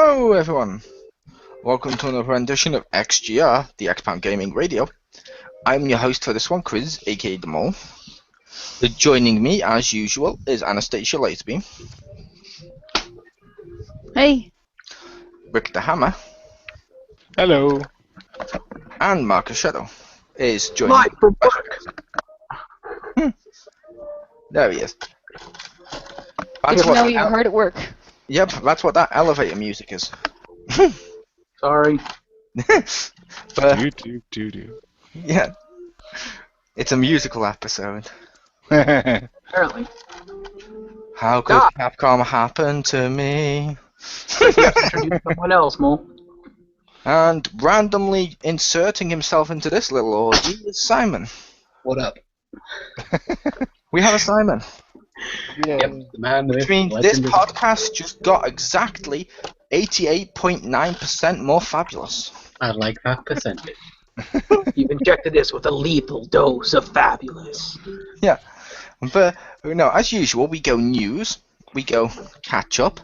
Hello everyone! Welcome to another rendition of XGR, the X-Pound Gaming Radio. I'm your host for this one, Chriz, aka The Mole. Joining me, as usual, is Anastasia Lazerbeam. Hey! Richter Hammer. Hello! And Marcus Shadow is joining Live for work! There he is. Good to know you're hard at work. Yep, that's what that elevator music is. Sorry. But, do. yeah. It's a musical episode. Apparently. How could Capcom happen to me? Introduce someone else, Mo. And randomly inserting himself into this little orgy is Simon. What up? We have a Simon. Yep, the man, the Which means this podcast just got exactly 88.9% more fabulous. I like that percentage. You've injected this with a lethal dose of fabulous. Yeah. But, as usual, we go news, we go catch up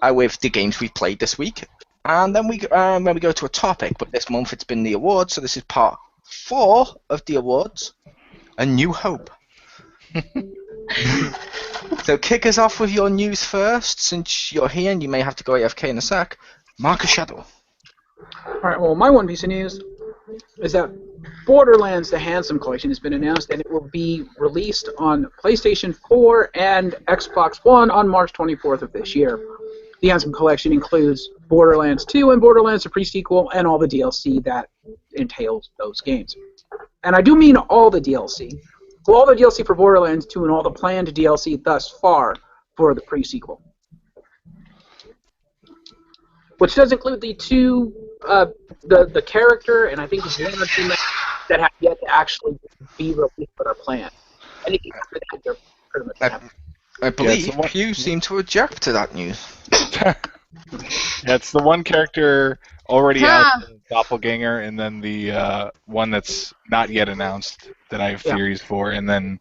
with the games we've played this week, and then we go to a topic, but this month it's been the awards, so this is part 4 of the awards, A New Hope. So kick us off with your news first, since you're here and you may have to go AFK in a sec. Marcus Shadow. Alright, well, my one piece of news is that Borderlands, the Handsome Collection, has been announced, and it will be released on PlayStation 4 and Xbox One on March 24th of this year. The Handsome Collection includes Borderlands 2 and Borderlands, the pre-sequel, and all the DLC that entails those games. And I do mean all the DLC. So all the DLC for Borderlands 2 and all the planned DLC thus far for the pre-sequel. Which does include the two, the character, and I think there's one or two that have yet to actually be released but are planned. Anything after that, they're pretty much happening. I believe you seem to object to that news. It's the one character already out, Doppelganger, and then the one that's not yet announced that I have theories for, and then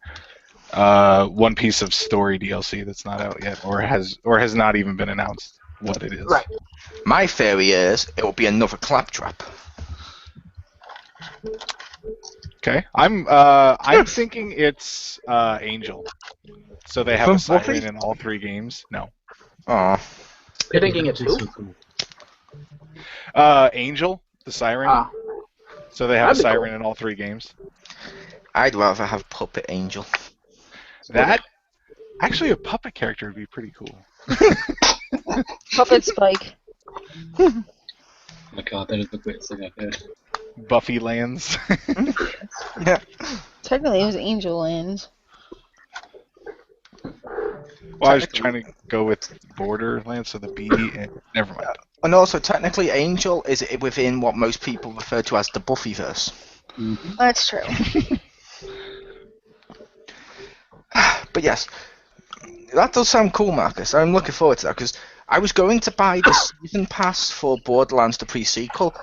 one piece of story DLC that's not out yet, or has not even been announced what it is. Right. My theory is it will be another claptrap. Okay, I'm thinking it's Angel. So they have From a siren Buffy? in all 3 games. No. Aw. You're thinking it's who? Angel, the siren. So they have a That'd be siren cool. in all 3 games. I'd rather have Puppet Angel. That actually a puppet character would be pretty cool. Puppet Spike. Oh my god, that is the greatest thing I've heard. Buffy lands. Yeah. Technically, it was Angel Land. Well, I was trying to go with Borderlands, so the B, and never mind. And also, technically, Angel is within what most people refer to as the Buffyverse. Mm-hmm. That's true. But yes, that does sound cool, Marcus. I'm looking forward to that, because I was going to buy the season pass for Borderlands, the pre-sequel,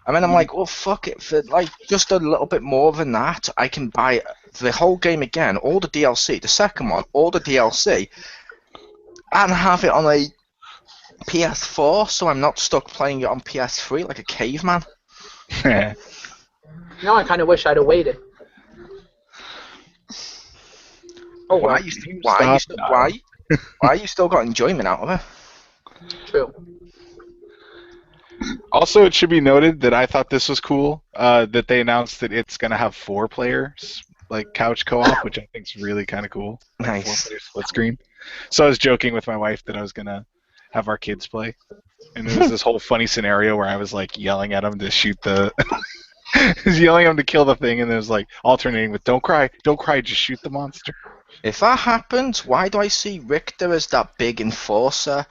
and then I'm like, oh, fuck it, for like just a little bit more than that, I can buy the whole game again, all the DLC, the second one, all the DLC, and have it on a PS4, so I'm not stuck playing it on PS3 like a caveman. Now I kind of wish I'd have waited. Oh, Why well. you still got enjoyment out of it? True. Also, it should be noted that I thought this was cool, that they announced that it's going to have 4 players, like couch co-op, which I think is really kind of cool. Like Nice. 4-player split screen. So I was joking with my wife that I was going to have our kids play. And there was this whole funny scenario where I was like yelling at them to shoot the... yelling at them to kill the thing, and it was like alternating with don't cry, just shoot the monster. If that happens, why do I see Richter as that big enforcer,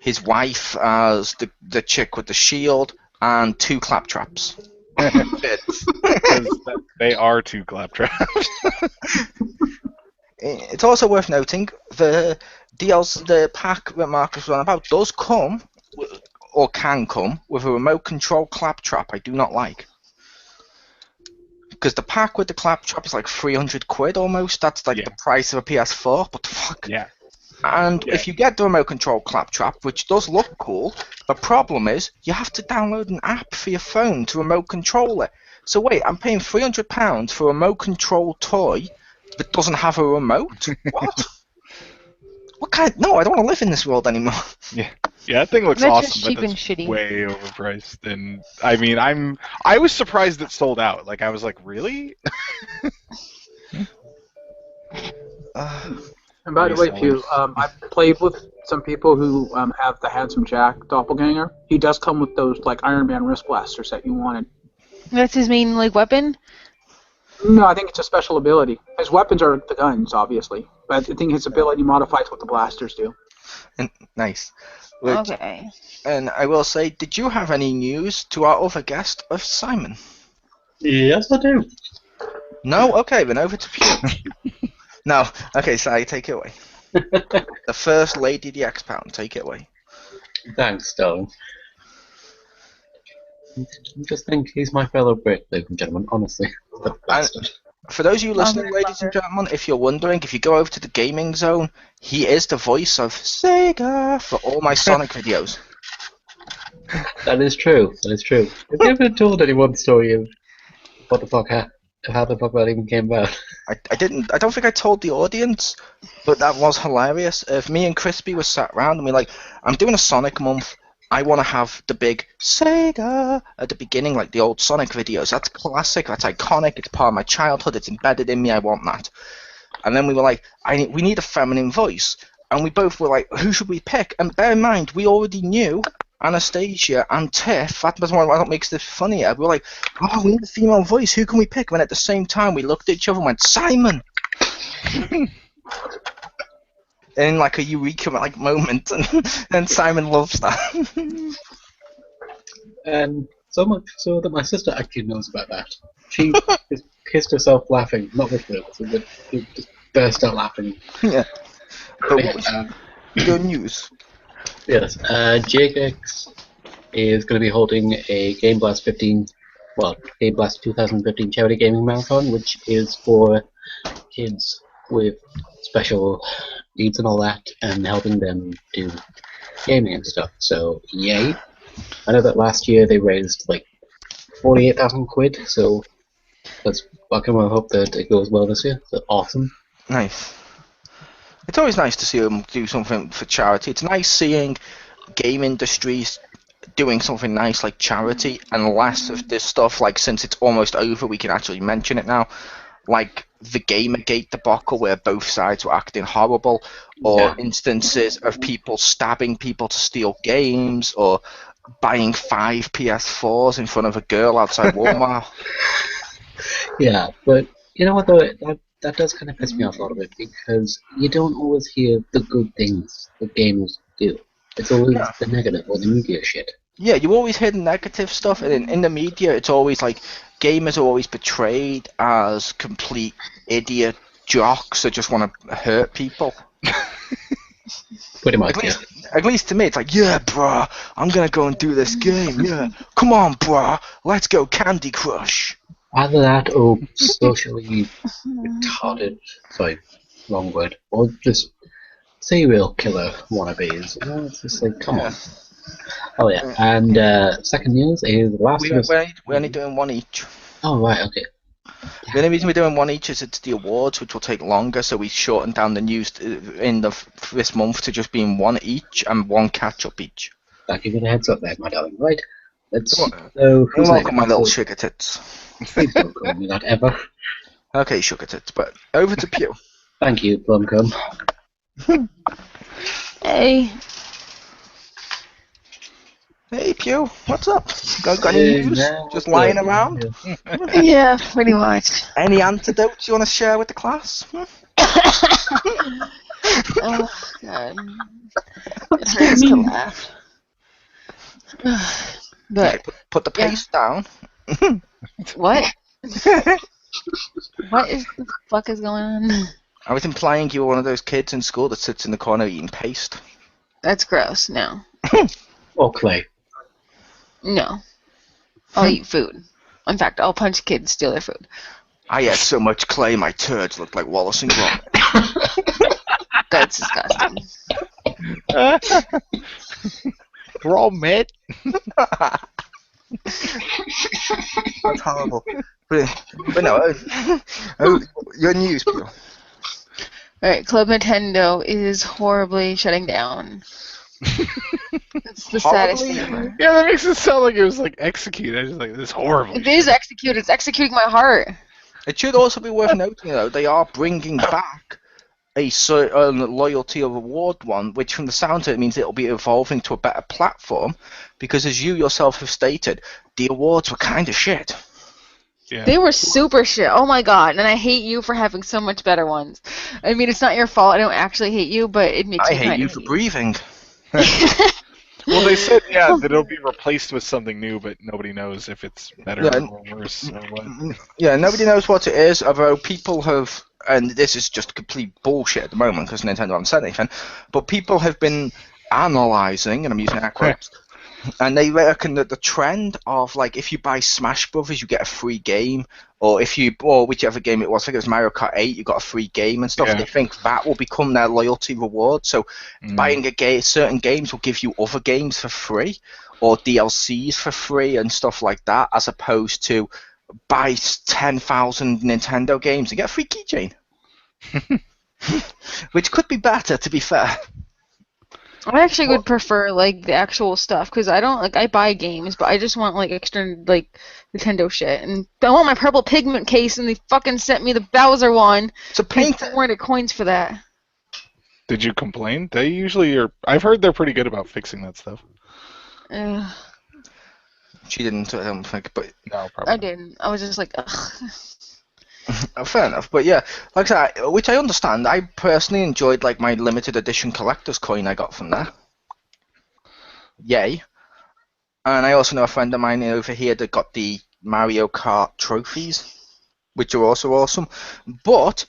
his wife as the chick with the shield, and 2 claptraps? Because they are 2 claptraps. It's also worth noting the DLC, the pack that Marcus was on about, does come, or can come, with a remote control claptrap I do not like. Because the pack with the claptrap is like 300 quid almost. That's like the price of a PS4. What the fuck? Yeah. And if you get the remote control Claptrap, which does look cool, the problem is you have to download an app for your phone to remote control it. So wait, I'm paying £300 for a remote control toy that doesn't have a remote? What? What kind? No, I don't want to live in this world anymore. Yeah, that thing looks That's awesome, just but cheap and it's shitty. way overpriced. And I mean, I was surprised it sold out. Like, I was like, really? And by the way, Pew, I've played with some people who have the Handsome Jack doppelganger. He does come with those like Iron Man wrist blasters that you wanted. That's his main weapon. No, I think it's a special ability. His weapons are the guns, obviously, but I think his ability modifies what the blasters do. Nice. Okay. And I will say, did you have any news to our other guest of Simon? Yes, I do. No? Okay, then over to Pew. No. Okay, Si, take it away. The first lady of the X-Pound, take it away. Thanks, darling. Just think he's my fellow Brit, ladies and gentlemen, honestly. The bastard. For those of you listening, ladies and gentlemen, if you're wondering, if you go over to the gaming zone, he is the voice of Sega for all my Sonic videos. That is true. That is true. Have you ever told anyone the story of what the fuck how the fuck that even came about? I don't think I told the audience, but that was hilarious. If me and Crispy were sat around and we're like, I'm doing a Sonic month, I want to have the big Sega at the beginning, like the old Sonic videos. That's classic, that's iconic, it's part of my childhood, it's embedded in me, I want that. And then we were like, we need a feminine voice. And we both were like, who should we pick? And bear in mind, we already knew Anastasia and Tiff. That's what makes this funnier. We were like, oh, we need a female voice, who can we pick? And at the same time, we looked at each other and went, Simon! In like a eureka moment, and Simon loves that. And so much so that my sister actually knows about that. She just kissed herself laughing, not with purpose, but she just burst out laughing. Yeah. But what was your news? Yes, JX is going to be holding a Game Blast 2015 charity gaming marathon, which is for kids with special needs and all that, and helping them do gaming and stuff. So, yay. I know that last year they raised like 48,000 quid, so let's fucking well hope that it goes well this year. So, awesome. Nice. It's always nice to see them do something for charity. It's nice seeing game industries doing something nice like charity, and less of this stuff, like since it's almost over, we can actually mention it now. Like the Gamergate debacle where both sides were acting horrible, or instances of people stabbing people to steal games, or buying 5 PS4s in front of a girl outside Walmart. Yeah, but you know what though, that does kind of piss me off a little bit, because you don't always hear the good things that gamers do. It's always the negative or the media shit. Yeah, you always hear the negative stuff, and in the media it's always like gamers are always portrayed as complete idiot jocks that just want to hurt people. Pretty much, at least to me, it's like, yeah, bruh, I'm gonna go and do this game, yeah. Come on, bruh, let's go Candy Crush. Either that or socially retarded, sorry, wrong word, or just serial killer wannabes. You know, it's just like, come on. Oh yeah, and second news is we're only doing one each. Oh right, okay. The only reason we're doing one each is it's the awards, which will take longer, so we shortened down the news in this month to just being one each and one catch-up each. I'll give you the heads up there, my darling. Right, let's... So, you're welcome, my little sugar tits. Please don't call me that ever. Okay, sugar tits, but over to Pew. Thank you, Blumcombe. Hey. Hey, Pew, what's up? Got any news? Just lying around? Yeah, pretty much. Any antidotes you want to share with the class? Oh, God. It hurts to laugh. But, okay, put the pace down. What? What is the fuck is going on? I was implying you were one of those kids in school that sits in the corner eating paste. That's gross, no. Or clay. No. I'll eat food. In fact, I'll punch kids and steal their food. I ate so much clay, my turds looked like Wallace and Gromit. That's disgusting. We're all met. That's horrible. But no, your news, Peter. Alright, Club Nintendo is horribly shutting down. It's the saddest thing ever. Yeah, that makes it sound like it was like executed. I was just like, this is horrible. It is executed. It's executing my heart. It should also be worth noting, though, they are bringing back a certain loyalty or reward one, which from the sound of it means it'll be evolving to a better platform, because as you yourself have stated, the awards were kind of shit. Yeah. They were super shit. Oh my god. And I hate you for having so much better ones. I mean, it's not your fault. I don't actually hate you, but it makes I me hate kind you of for breathing. Well, they said, that it'll be replaced with something new, but nobody knows if it's better or worse or what. Yeah, nobody knows what it is, although people have, and this is just complete bullshit at the moment because Nintendo haven't said anything, but people have been analysing, and I'm using air quotes, and they reckon that the trend of, like, if you buy Smash Brothers, you get a free game, or whichever game it was, I think it was Mario Kart 8, you got a free game and stuff, they think that will become their loyalty reward, so buying certain games will give you other games for free, or DLCs for free and stuff like that, as opposed to buy 10,000 Nintendo games and get a free keychain. Which could be better, to be fair. I actually would prefer like the actual stuff because I don't I buy games, but I just want like extra like Nintendo shit, and I want my purple pigment case, and they fucking sent me the Bowser one. So paint I wanted coins for that. Did you complain? They usually are. I've heard they're pretty good about fixing that stuff. She didn't, I don't think, but no, probably. I didn't. I was just like, ugh. Fair enough, but yeah, like I said, which I understand. I personally enjoyed like my limited edition collector's coin I got from there. Yay! And I also know a friend of mine over here that got the Mario Kart trophies, which are also awesome. But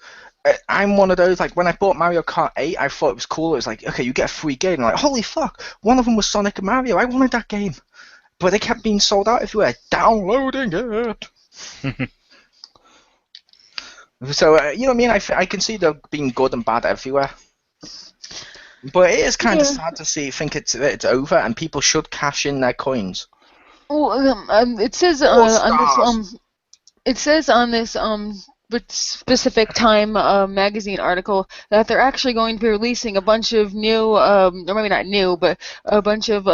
I'm one of those, like when I bought Mario Kart 8, I thought it was cool. It was like, okay, you get a free game. I'm like, holy fuck! One of them was Sonic and Mario. I wanted that game, but they kept being sold out everywhere. Downloading it. So, you know what I mean? I can see them being good and bad everywhere. But it is kind of sad to think it's over, and people should cash in their coins. Well, it says on this specific Time magazine article that they're actually going to be releasing a bunch of new, or maybe not new, but a bunch of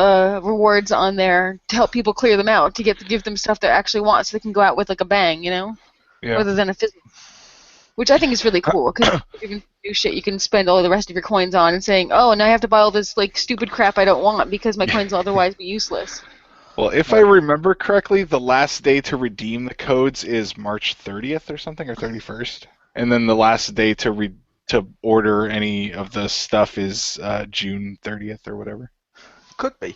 rewards on there to help people clear them out, to give them stuff they actually want, so they can go out with like a bang, you know, rather than a physical. Which I think is really cool, because you can do shit you can spend all the rest of your coins on, and saying, oh, now I have to buy all this like stupid crap I don't want because my coins will otherwise be useless. Well, if I remember correctly, the last day to redeem the codes is March 30th or something, or 31st. And then the last day to order any of the stuff is June 30th or whatever. Could be.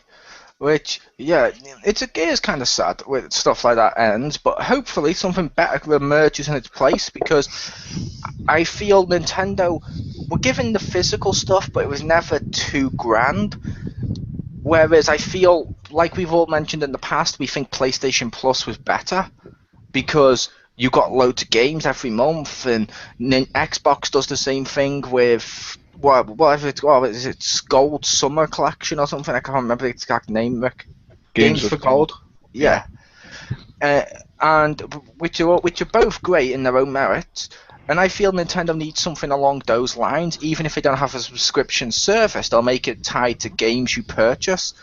Which, yeah, it is kind of sad when stuff like that ends, but hopefully something better emerges in its place, because I feel Nintendo were given the physical stuff, but it was never too grand. Whereas I feel, like we've all mentioned in the past, we think PlayStation Plus was better, because you got loads of games every month, and Xbox does the same thing with... whatever is it Gold Summer Collection or something? I can't remember the exact name, Rick. Games for Gold. Yeah. And which are both great in their own merits. And I feel Nintendo needs something along those lines. Even if they don't have a subscription service, they'll make it tied to games you purchase,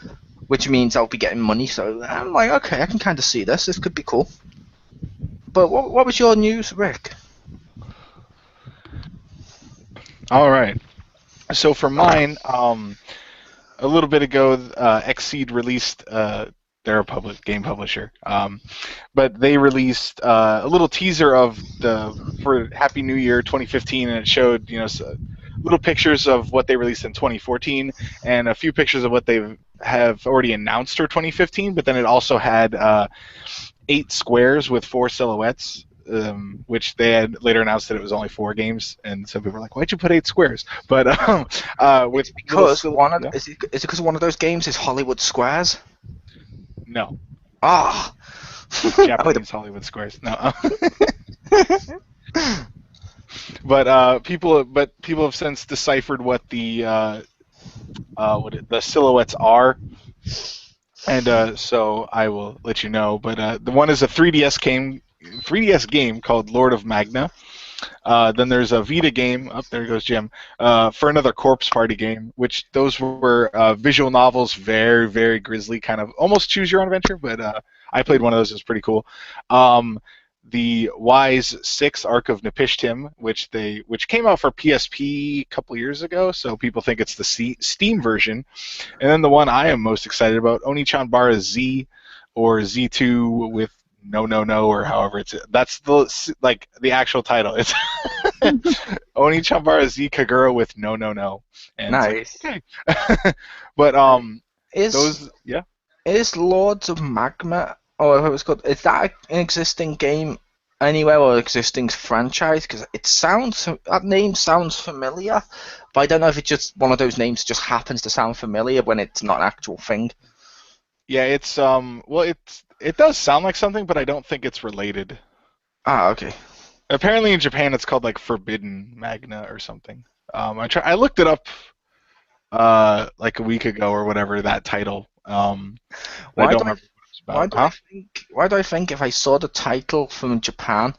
which means I'll be getting money. So I'm like, okay, I can kind of see this. This could be cool. But what was your news, Rick? All right. So for mine, a little bit ago, Xseed released, they're a game publisher, but they released a little teaser for Happy New Year 2015, and it showed little pictures of what they released in 2014 and a few pictures of what they have already announced for 2015. But then it also had 8 squares with 4 silhouettes. Which they had later announced that it was only 4 games, and some people were like, "Why'd you put 8 squares?" But with because is it because one of those games is Hollywood Squares? No. Ah. Japanese Hollywood Squares. No. But people have since deciphered what the silhouettes are, and so I will let you know. But the one is a 3DS game called Lord of Magna. Then there's a Vita game. Oh, there goes Jim. For another Corpse Party game, which those were visual novels, very, very grisly, kind of almost choose your own adventure. But I played one of those. It was pretty cool. The Wise 6 Arc of Nepishtim, which came out for PSP a couple years ago, so people think it's the Steam version. And then the one I am most excited about, Oni-chan Z, or Z2 with no, or however that's the actual title. It's Oni-chan Z Kagura with no. And nice. Like, okay. But is Lords of Magma, or whatever it's called, is that an existing game anywhere or existing franchise? Because that name sounds familiar, but I don't know if it's just one of those names just happens to sound familiar when it's not an actual thing. Yeah, it's it does sound like something, but I don't think it's related. Ah, okay. Apparently in Japan it's called like Forbidden Magna or something. I looked it up like a week ago or whatever, that title. Why do I think if I saw the title from Japan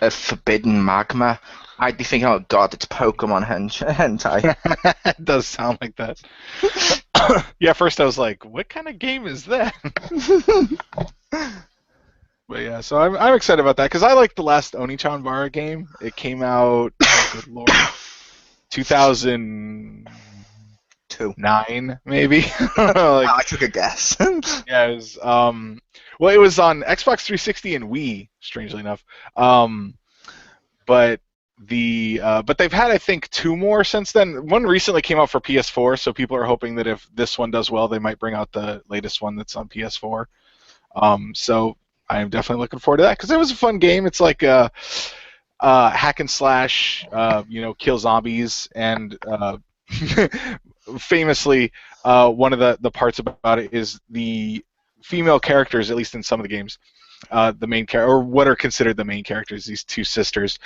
of Forbidden Magma, I'd be thinking, oh god, it's Pokemon hentai. It does sound like that. Yeah, first I was like, what kind of game is that? But yeah, so I'm excited about that because I like the last Oni-chan game. It came out, good lord, 2009 maybe. I took a guess. Yeah, it was. Well, it was on Xbox 360 and Wii, strangely enough. But they've had, I think, 2 more since then. One recently came out for PS4, so people are hoping that if this one does well, they might bring out the latest one that's on PS4. So I am definitely looking forward to that because it was a fun game. It's like a hack and slash, kill zombies, and famously, one of the parts about it is the female characters, at least in some of the games, the main character, or what are considered the main characters, these 2 sisters,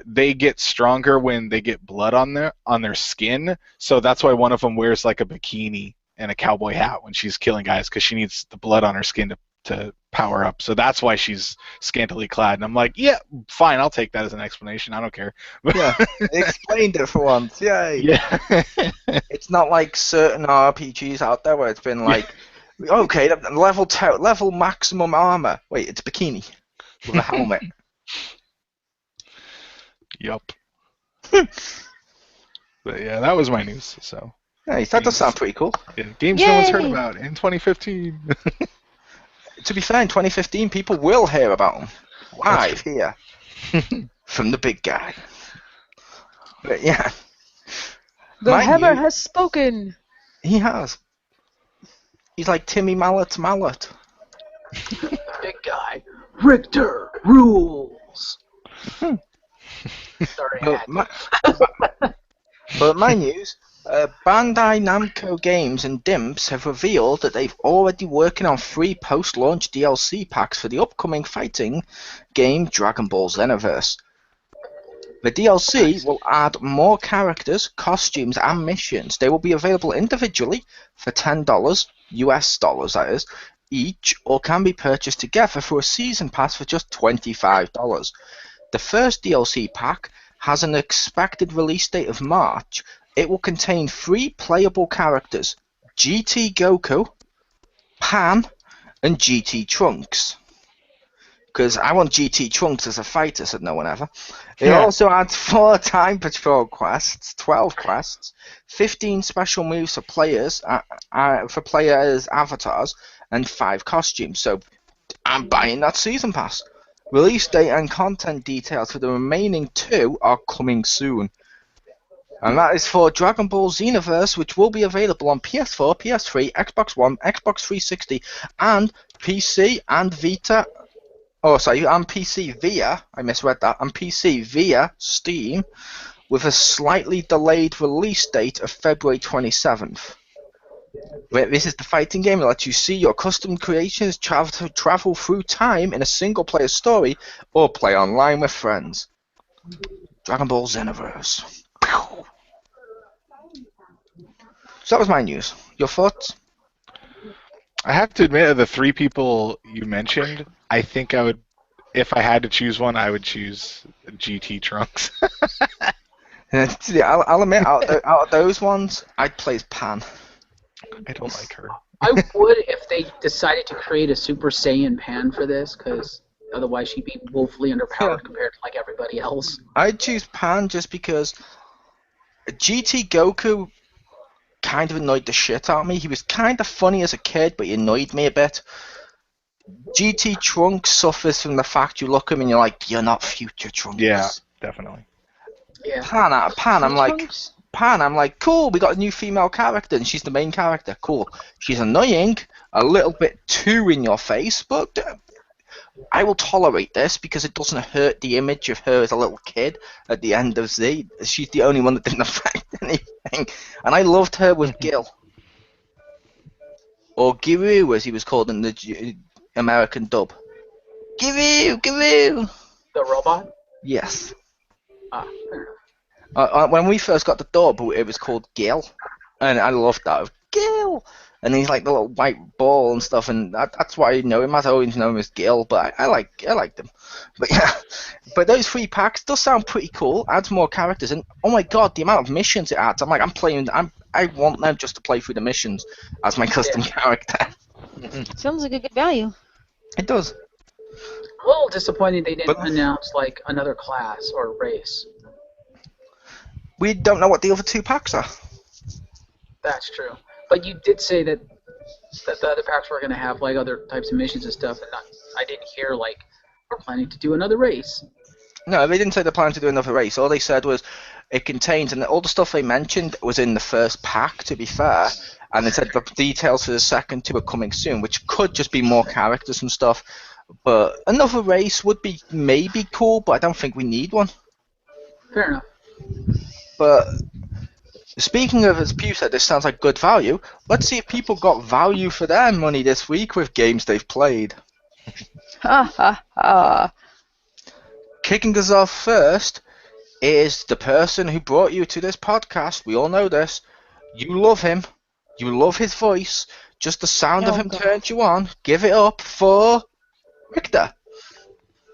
they get stronger when they get blood on their skin. So that's why one of them wears like a bikini and a cowboy hat when she's killing guys, because she needs the blood on her skin to power up. So that's why she's scantily clad. And I'm like, yeah, fine, I'll take that as an explanation. I don't care. Yeah, explained it for once. Yay. Yeah. It's not like certain RPGs out there where it's been like, okay, level maximum armor. Wait, it's bikini with a helmet. Yup. But yeah, that was my news. So. Nice. That does sound pretty cool. Yeah, games no one's heard about in 2015. To be fair, in 2015, people will hear about them live here from the big guy. But yeah. The hammer has spoken. He has. He's like Timmy Mallet's mallet. Big guy. Richter rules. Sorry. But my news, Bandai Namco Games and Dimps have revealed that they've already working on 3 post-launch DLC packs for the upcoming fighting game Dragon Ball Xenoverse. The DLC will add more characters, costumes, and missions. They will be available individually for $10, US dollars that is, each, or can be purchased together through a season pass for just $25. The first DLC pack has an expected release date of March. It will contain 3 playable characters, GT Goku, Pan, and GT Trunks. Because I want GT Trunks as a fighter, said no one ever. It also adds 4 Time Patrol quests, 12 quests, 15 special moves for players' avatars, and 5 costumes. So I'm buying that season pass. Release date and content details for the remaining 2 are coming soon. And that is for Dragon Ball Xenoverse, which will be available on PS4, PS3, Xbox One, Xbox 360, and PC and Vita. Oh, sorry, and PC via, I misread that, and PC via Steam, with a slightly delayed release date of February 27th. This is the fighting game that lets you see your custom creations travel through time in a single-player story, or play online with friends. Dragon Ball Xenoverse. So that was my news. Your thoughts? I have to admit, of the three people you mentioned, I think I would, if I had to choose one, I would choose GT Trunks. I'll admit, out of those ones, I'd play as Pan. I don't like her. I would if they decided to create a Super Saiyan Pan for this, because otherwise she'd be woefully underpowered compared to like everybody else. I'd choose Pan just because GT Goku kind of annoyed the shit out of me. He was kind of funny as a kid, but he annoyed me a bit. GT Trunks suffers from the fact you look at him and you're like, you're not future Trunks. Yeah, definitely. Yeah. Pan, I'm like, cool, we got a new female character, and she's the main character. Cool. She's annoying, a little bit too in your face, but I will tolerate this because it doesn't hurt the image of her as a little kid at the end of Z. She's the only one that didn't affect anything. And I loved her with Gil. Or Giru, as he was called in the American dub. Giru! The robot? Yes. Ah, fair enough. When we first got the dub, it was called Gil. And I loved that. Gil! And he's like the little white ball and stuff, and that's why I know him. I always know him as Gil, but I liked him. But yeah, but those 3 packs does sound pretty cool. Adds more characters, and oh my god, the amount of missions it adds! I'm like, I want them just to play through the missions as my custom character. Sounds like a good value. It does. A little disappointing they didn't announce like another class or race. We don't know what the other 2 packs are. That's true. But you did say that the other packs were going to have like other types of missions and stuff, and I didn't hear like we're planning to do another race. No, they didn't say they're planning to do another race. All they said was it contains, and all the stuff they mentioned was in the first pack, to be fair, and they said the details for the second 2 are coming soon, which could just be more characters and stuff. But another race would be maybe cool, but I don't think we need one. Fair enough. But speaking of, as Pew said, this sounds like good value. Let's see if people got value for their money this week with games they've played. Ha ha ha. Kicking us off first is the person who brought you to this podcast. We all know this. You love him. You love his voice. Just the sound of him turns you on. Give it up for Richter.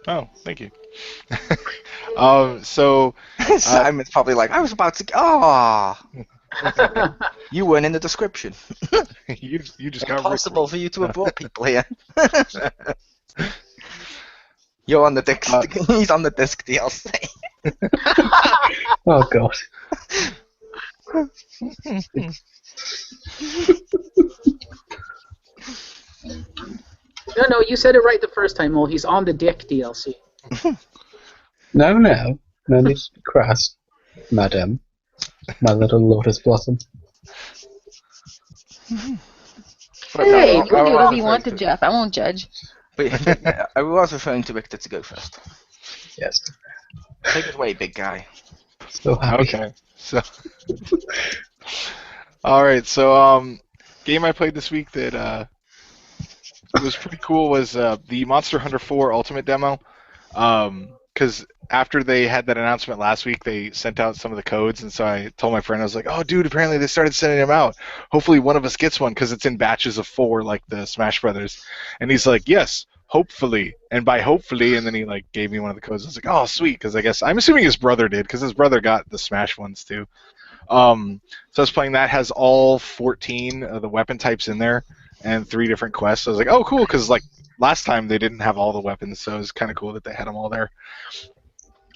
Oh, thank you. So Simon's probably like, I was about to. Ah, you weren't in the description. you just got impossible for you to have brought people here. You're on the disc. He's on the disc DLC. Oh god. No, you said it right the first time. Well, he's on the Dick DLC. No need to be crass, madam. My little lotus blossom. Hey, you can do whatever you want to Jeff. I won't judge. But yeah, I was referring to Richter to go first. Yes. Take it away, big guy. So happy. Okay. So all right. So game I played this week that was pretty cool was the Monster Hunter 4 Ultimate demo. Because after they had that announcement last week, they sent out some of the codes, and so I told my friend, I was like, oh, dude, apparently they started sending them out. Hopefully one of us gets one, because it's in batches of 4, like the Smash Brothers. And he's like, yes, hopefully. And by hopefully, and then he like gave me one of the codes. I was like, oh, sweet, because I guess, I'm assuming his brother did, because his brother got the Smash ones too. So I was playing that, has all 14 of the weapon types in there, and 3 different quests. So I was like, oh, cool, because like, last time they didn't have all the weapons, so it was kind of cool that they had them all there.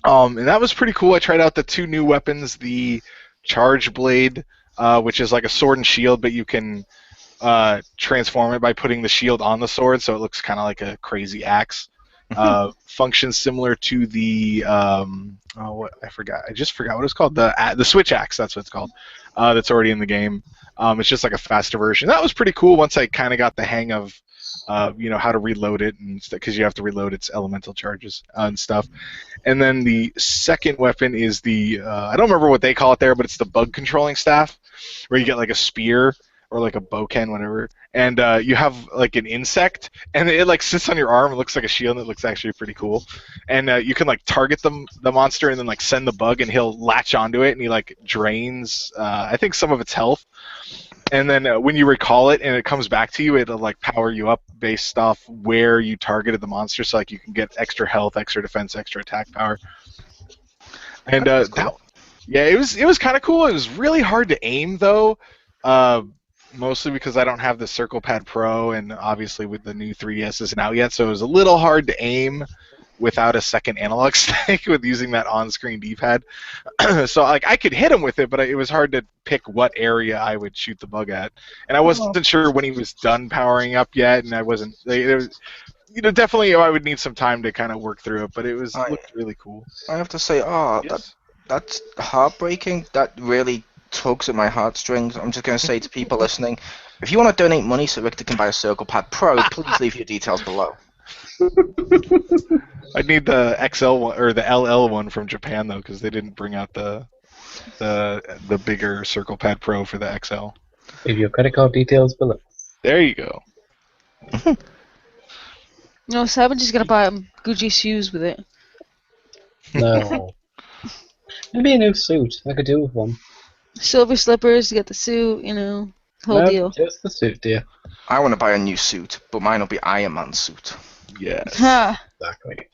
And that was pretty cool. I tried out the 2 new weapons, the Charge Blade, which is like a sword and shield, but you can transform it by putting the shield on the sword, so it looks kind of like a crazy axe. Functions similar to the I just forgot what it's called. The Switch Axe, that's what it's called. That's already in the game. It's just like a faster version. That was pretty cool once I kind of got the hang of how to reload it, and because you have to reload its elemental charges and stuff. And then the second weapon is the I don't remember what they call it there, but it's the bug controlling staff, where you get like a spear or like a boucan, whatever, and you have like an insect, and it like sits on your arm. It looks like a shield, and it looks actually pretty cool. And you can like target the monster, and then like send the bug, and he'll latch onto it, and he like drains, I think, some of its health. And then when you recall it and it comes back to you, it'll like power you up based off where you targeted the monster, so like you can get extra health, extra defense, extra attack power. And Cool. yeah, it was kind of cool. It was really hard to aim though, mostly because I don't have the Circle Pad Pro, and obviously with the new 3DS isn't out yet, so it was a little hard to aim without a second analog stick with using that on-screen D-pad. So like I could hit him with it, but it was hard to pick what area I would shoot the bug at, and I wasn't sure when he was done powering up yet, and I wasn't. There was, definitely I would need some time to kind of work through it, but it looked really cool. I have to say, Yes. that's heartbreaking. That really tugs at my heartstrings. I'm just going to say to people listening, if you want to donate money so Richter can buy a Circle Pad Pro, please leave your details below. I'd need the XL one or the LL one from Japan though, because they didn't bring out the bigger Circle Pad Pro for the XL. Leave your credit card details below. There you go. No, so I'm just gonna buy Gucci shoes with it. No. Maybe a new suit. I could do with one. Silver slippers, you get the suit, whole No, deal. just the suit, dear. I want to buy a new suit, but mine will be Iron Man suit. Yes. Ha! Exactly.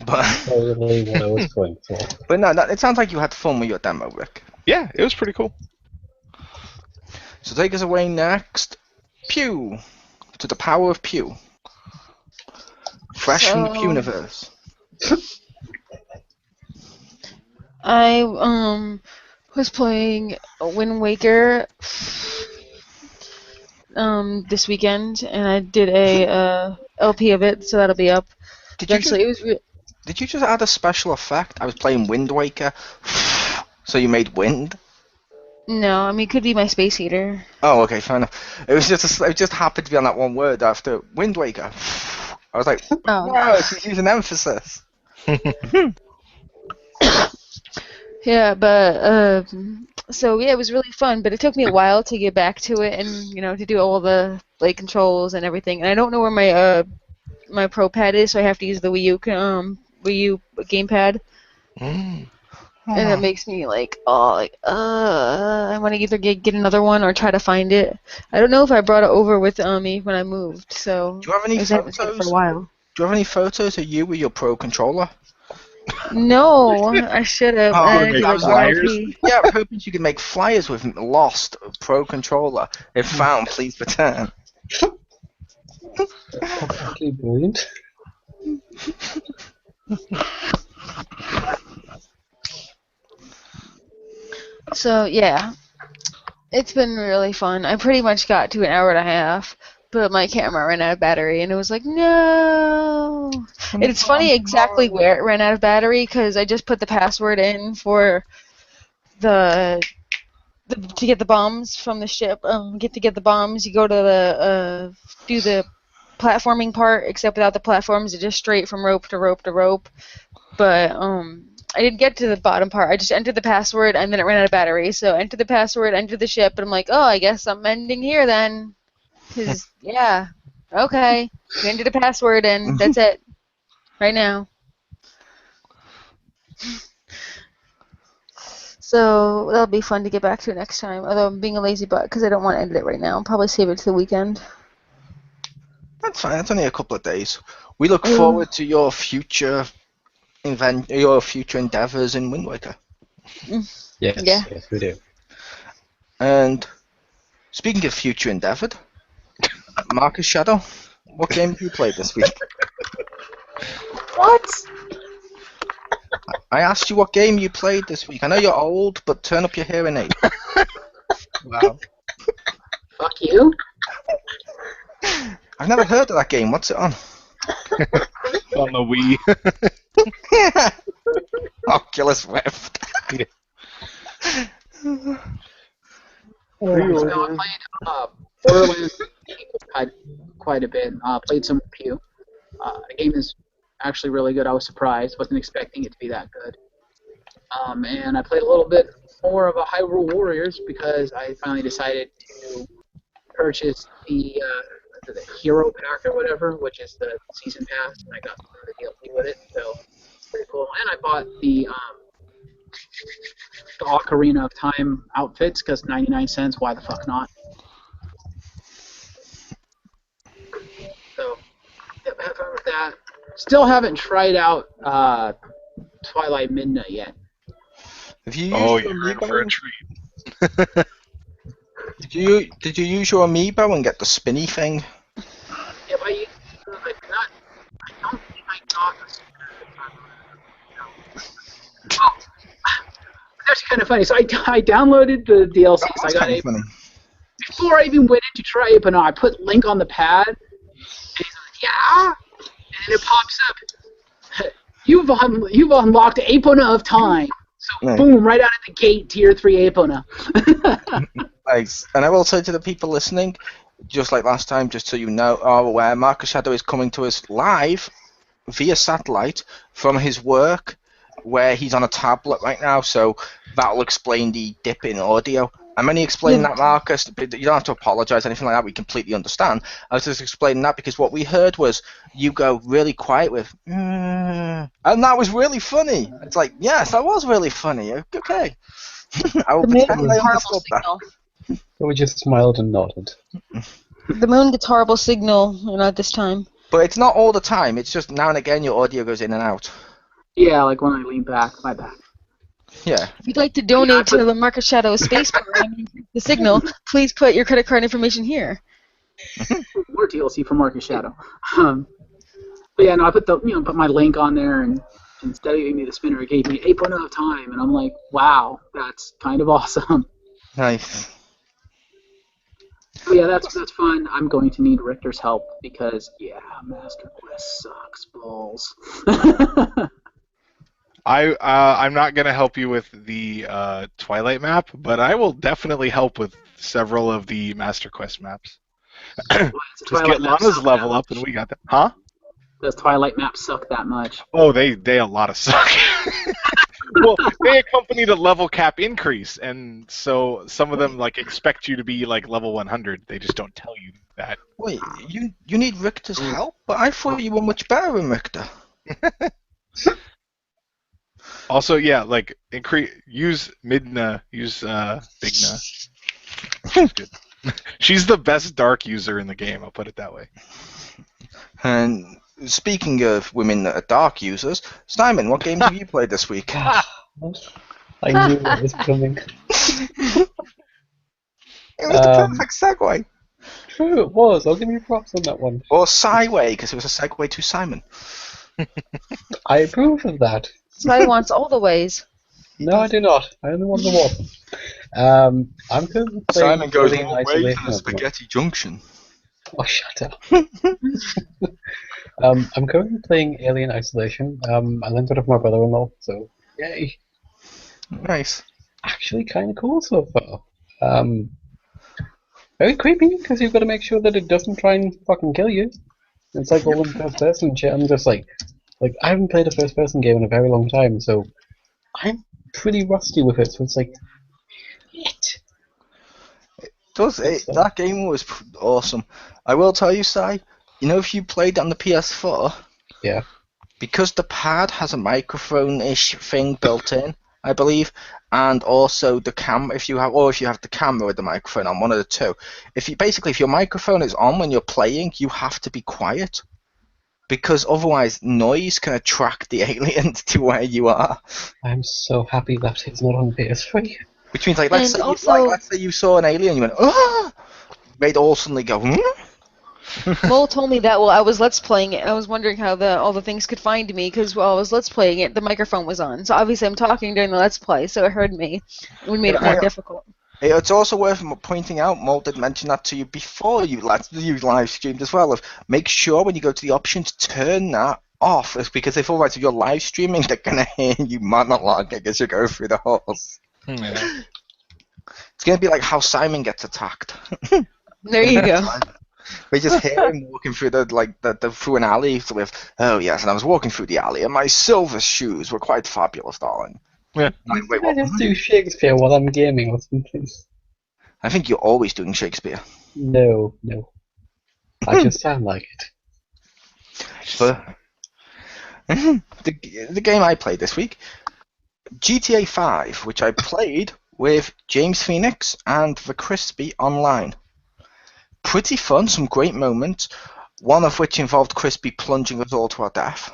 But Totally what I was going for. but no, it sounds like you had fun with your demo, Rick. Yeah, it was pretty cool. So take us away next, Pew, to the power of Pew. Fresh from the Pewniverse. I was playing Wind Waker this weekend, and I did a LP of it, so that'll be up. Eventually, Did you just add a special effect? I was playing Wind Waker, so you made wind? No, I mean, it could be my space heater. Oh, okay, fair enough. It just happened to be on that one word after Wind Waker. I was like, Oh. wow, she's using emphasis. Yeah, but so yeah, it was really fun, but it took me a while to get back to it and to do all the blade controls and everything. And I don't know where my my Pro Pad is, so I have to use the Wii U gamepad. Mm. And it makes me I want to either get another one or try to find it. I don't know if I brought it over with me when I moved, so Do you have any I haven't seen it photos? for a while. Do you have any photos of you with your Pro controller? No, I should have. Oh, I make like flyers? RIP. Yeah, I'm hoping you can make flyers with lost Pro controller. If found, please return. Completely brilliant. So yeah, it's been really fun. I pretty much got to an hour and a half, but my camera ran out of battery, and it was like, no. And it's funny exactly where it ran out of battery, because I just put the password in for to get the bombs from the ship. To get the bombs, you go to the do the platforming part, except without the platforms, it's just straight from rope to rope to rope. But I didn't get to the bottom part. I just entered the password, and then it ran out of battery. So enter the password, enter the ship, and I'm like, oh, I guess I'm ending here then. Because, yeah, okay. You entered the password, and that's it. Right now. So that'll be fun to get back to next time. Although I'm being a lazy butt because I don't want to edit it right now. I'll probably save it to the weekend. That's fine. It's only a couple of days. We look forward to your future endeavors in Wind Waker. Yes, Yeah. yes, we do. And speaking of future endeavored, Marcus Shadow, what game have you played this week? What? I asked you what game you played this week. I know you're old, but turn up your hearing aid. Wow. Fuck you. I've never heard of that game. What's it on? On the Wii. Oculus Rift. So I played Borderlands quite a bit. Played some with Pew. The game is actually really good. I was surprised. Wasn't expecting it to be that good. And I played a little bit more of a Hyrule Warriors because I finally decided to purchase the Hero Pack or whatever, which is the season pass, and I got the DLC with it, so pretty cool. And I bought the Ocarina of Time outfits because 99 cents. Why the fuck not? So, yep, have fun with that. Still haven't tried out Twilight Midnight yet. Have you used Oh, your you're in for a amiibo? treat. Did you use your amiibo and get the spinny thing? If I use I don't think I got the Oh, it's actually kind of funny. So I downloaded the DLCs. I got Kind of funny. before I even went in to try it, but no, I put Link on the pad. And he's like, yeah, and then it pops up. You've unlocked Epona of Time. So Right. boom, right out of the gate, Tier 3 Epona. Nice. And I will say to the people listening, just like last time, just so you know, are aware, Marcus Shadow is coming to us live via satellite from his work, where he's on a tablet right now, so that'll explain the dip in audio. I'm only explaining that, Marcus, but you don't have to apologise, anything like that, we completely understand. I was just explaining that because what we heard was you go really quiet with, and that was really funny. It's like, yes, that was really funny, okay. I will The moon pretend I gets horrible understood that. signal. So we just smiled and nodded. The moon gets horrible signal, at this time. But it's not all the time, it's just now and again your audio goes in and out. Yeah, like when I lean back, my back. Yeah. If you'd like to donate to the Marcus Shadow Space Program, the signal, please put your credit card information here. More DLC for Marcus Shadow. But yeah, no, I put put my link on there, and instead of giving me the spinner, it gave me Epona of Time, and I'm like, wow, that's kind of awesome. Nice. But yeah, that's fun. I'm going to need Richter's help because Master Quest sucks balls. I'm not gonna help you with the Twilight map, but I will definitely help with several of the Master Quest maps. Just get Lana's level up, and we got that. Huh? Does Twilight map suck that much? Oh, they a lot of suck. Well, they accompanied a level cap increase, and so some of them expect you to be level 100. They just don't tell you that. Wait, you need Richter's help? But I thought you were much better than Richter. Also, yeah, use Midna, use Bigna. She's good. She's the best dark user in the game, I'll put it that way. And speaking of women that are dark users, Simon, what games have you played this week? I knew that was coming. It was the perfect segue. True, it was. I'll give you props on that one. Or Sideway, because it was a segue to Simon. I approve of that. Sly wants all the ways. No, I do not. I only want the one. I'm currently playing Simon goes Alien all the way to Isolation the at the moment. Spaghetti Junction. Oh, shut up. I'm currently playing Alien Isolation. I lent it off my brother-in-law, so yay. Nice. Actually kind of cool so far. Very creepy, because you've got to make sure that it doesn't try and fucking kill you. It's like all in first person shit. I'm just like I haven't played a first person game in a very long time, so I'm pretty rusty with it, so it's like, shit. That game was awesome. I will tell you, Si, if you played on the PS4, Yeah. because the pad has a microphone-ish thing built in, I believe, and also the camera, if you have the camera with the microphone on, one of the two. If your microphone is on when you're playing, you have to be quiet, because otherwise noise can attract the aliens to where you are. I'm so happy that it's not on PS3. Which means, let's say you saw an alien, you went, oh! They'd all suddenly go, Mole told me that while I was Let's Playing it. I was wondering how all the things could find me, because while I was Let's Playing it, the microphone was on. So obviously I'm talking during the Let's Play, so it heard me. It made it more difficult. It's also worth pointing out, Mole did mention that to you before you live streamed as well, make sure when you go to the options, turn that off, because if you're live streaming, they're going to hear you monologuing as you go through the halls. Yeah. It's going to be like how Simon gets attacked. There you go. We just hear him walking through through an alley with, oh yes, and I was walking through the alley, and my silver shoes were quite fabulous, darling. Yeah. Wait, I what? just do Shakespeare while I'm gaming or something. I think you're always doing Shakespeare. No. I just sound like it. But the game I played this week, GTA 5, which I played with James Phoenix and the Crispy online. Pretty fun, some great moments, one of which involved Crispy plunging us all to our death,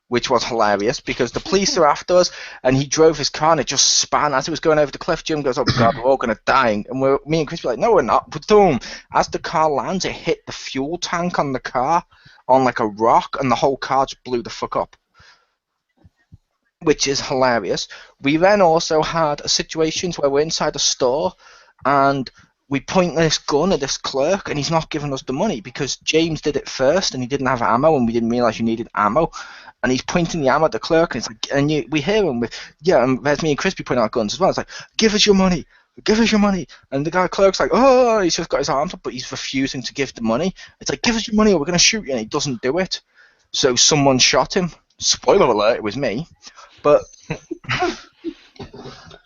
which was hilarious because the police are after us and he drove his car and it just span as it was going over the cliff. Jim goes, "Oh God, we're all going to die." And me and Crispy are like, "No, we're not." But boom, as the car lands, it hit the fuel tank on the car on like a rock and the whole car just blew the fuck up, which is hilarious. We then also had situations where we're inside a store and we point this gun at this clerk and he's not giving us the money because James did it first and he didn't have ammo and we didn't realise you needed ammo. And he's pointing the ammo at the clerk and it's like, and we hear him with, and there's me and Crispy pointing our guns as well. It's like, "Give us your money. Give us your money." And the clerk's like, "Oh," he's just got his arms up, but he's refusing to give the money. It's like, "Give us your money or we're going to shoot you." And he doesn't do it. So someone shot him. Spoiler alert, it was me. But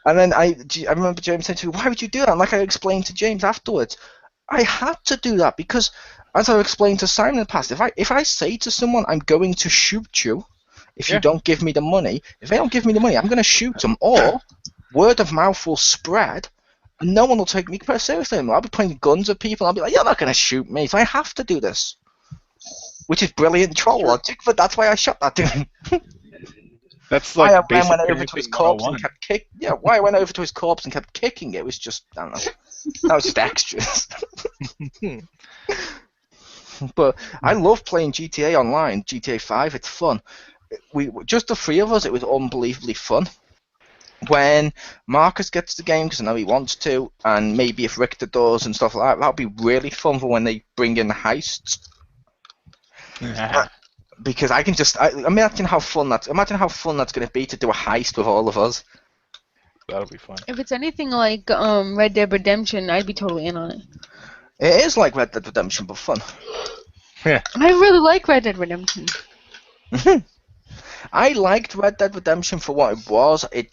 and then I remember James saying to me, "Why would you do that?" And like I explained to James afterwards, I had to do that because, as I've explained to Simon in the past, if I say to someone, "I'm going to shoot you if you don't give me the money," if they don't give me the money, I'm going to shoot them, or word of mouth will spread and no one will take me seriously anymore. I'll be pointing guns at people and I'll be like, "You're not going to shoot me," so I have to do this, which is brilliant troll logic, but that's why I shot that dude. That's like why I basic went over to his corpse 101. and kept kicking. Yeah, why I went over to his corpse and kept kicking it was just, I don't know. That was just extras. But I love playing GTA Online, GTA 5. It's fun. We just the three of us. It was unbelievably fun. When Marcus gets the game, because I know he wants to, and maybe if Richter does and stuff like that, that'll be really fun for when they bring in the heists. Because I can just imagine how fun that's going to be to do a heist with all of us. That'll be fun. If it's anything like Red Dead Redemption, I'd be totally in on it. It is like Red Dead Redemption, but fun. Yeah. I really like Red Dead Redemption. I liked Red Dead Redemption for what it was. It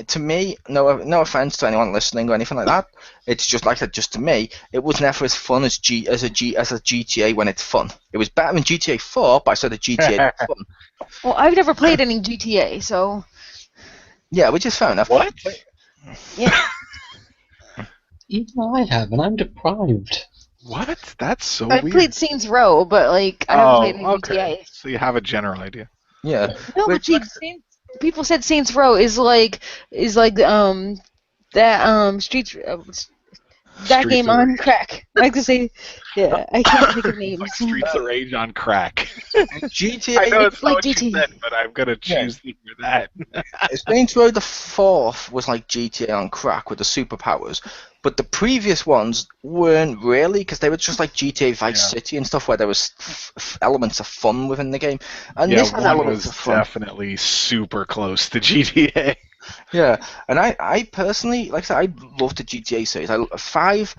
to me, no offense to anyone listening or anything like that. It's just like that. Just to me, it was never as fun as a GTA when it's fun. It was better than GTA 4, but I said a GTA was fun. Well, I've never played any GTA, so. Yeah, which is fair enough. What? Yeah. Even I have, and I'm deprived. What? That's so I weird. played Saints Row, but like I haven't played any GTA. So you have a general idea. Yeah. No, but people said Saints Row is like that Streets that game on crack. I like to say, yeah, I can't think of names. Like Streets of Rage on crack. GTA. I know it's not like what you GTA. said, but I'm gonna choose to hear that. Saints Row the 4th was like GTA on crack with the superpowers, but the previous ones weren't really, because they were just like GTA Vice City and stuff where there was elements of fun within the game. And this had one elements was of fun. definitely super close to GTA. Yeah, and I personally, like I said, I love the GTA series. 5,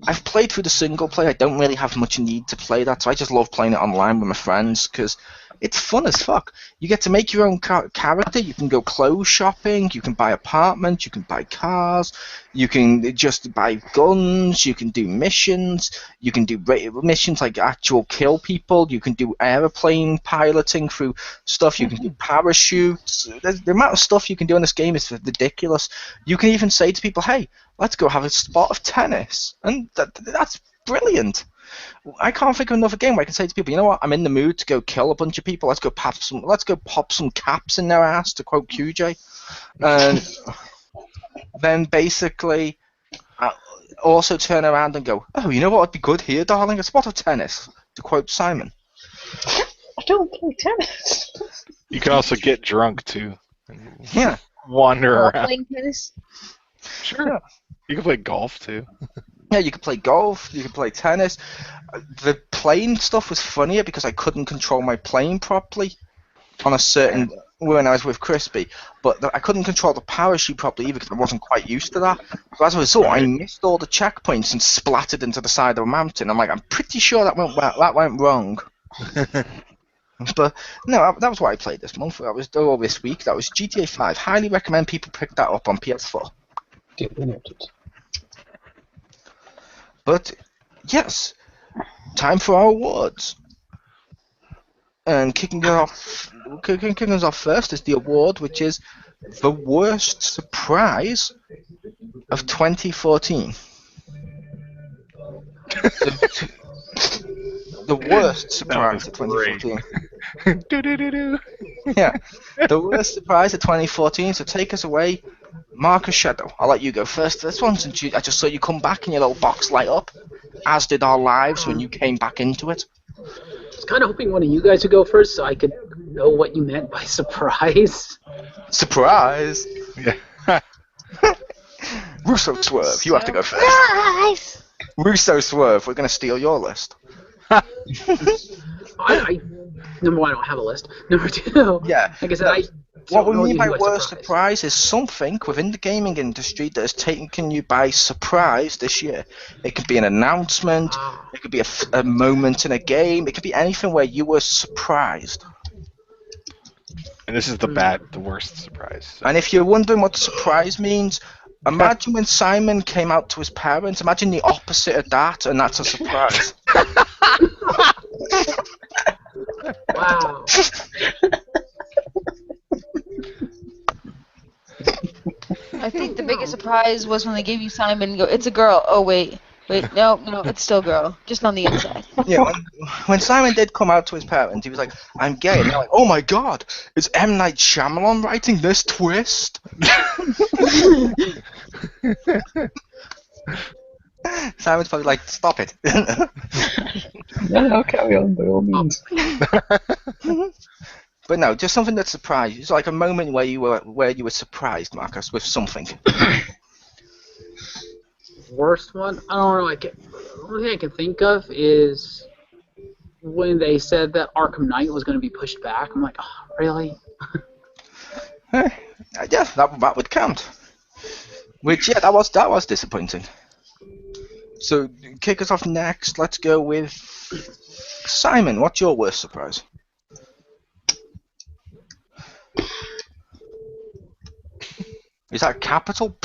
I've played through the single player. I don't really have much need to play that, so I just love playing it online with my friends because it's fun as fuck. You get to make your own character. You can go clothes shopping. You can buy apartments. You can buy cars. You can just buy guns. You can do missions. You can do missions like actual kill people. You can do airplane piloting through stuff. You can do parachutes. The amount of stuff you can do in this game is ridiculous. You can even say to people, "Hey, let's go have a spot of tennis," and that's brilliant. I can't think of another game where I can say to people, "You know what? I'm in the mood to go kill a bunch of people. Let's go pop some caps in their ass," to quote QJ, and then basically also turn around and go, "Oh, you know what would be good here, darling? A spot of tennis," to quote Simon. I don't play tennis. You can also get drunk too. Yeah. Wander around. Playing tennis. Sure. Yeah. You can play golf too. Yeah, you could play golf, you could play tennis. The plane stuff was funnier because I couldn't control my plane properly on a certain when I was with Crispy, but I couldn't control the parachute properly either because I wasn't quite used to that. So as a result, I missed all the checkpoints and splattered into the side of a mountain. I'm like, I'm pretty sure that went wrong. But no, that was what I played this month. This week. That was GTA 5. Highly recommend people pick that up on PS4. Duly noted. But yes, time for our awards. And kicking us off first is the award, which is the worst surprise of 2014. The worst surprise of 2014. Yeah, the worst surprise of 2014. So take us away, Marcus Shadow. I'll let you go first. This one, since I just saw you come back and your little box light up, as did our lives when you came back into it. I was kind of hoping one of you guys would go first so I could know what you meant by surprise. Surprise! Yeah. Russo Swerve, you have to go first. Surprise! Russo Swerve, we're going to steal your list. Number one, I don't have a list. Number two, Yeah. like I said, What we mean by worst surprise is something within the gaming industry that has taken you by surprise this year. It could be an announcement, it could be a moment in a game, it could be anything where you were surprised. And this is the worst surprise. So. And if you're wondering what surprise means, imagine when Simon came out to his parents, imagine the opposite of that, and that's a surprise. Wow. I think the biggest surprise was when they gave you Simon and go, it's a girl. Oh, wait, no, it's still a girl, just on the inside. Yeah, when Simon did come out to his parents, he was like, I'm gay. And they're like, oh my god, is M. Night Shyamalan writing this twist? Simon's probably like, stop it. No, carry on by all means. But no, just something that surprised you. It's like a moment where you were surprised, Marcus, with something. Worst one? I don't know. The only thing I can think of is when they said that Arkham Knight was going to be pushed back. I'm like, oh, really? Yeah, that would count. Which, yeah, that was disappointing. So, kick us off next. Let's go with Simon. What's your worst surprise? Is that capital?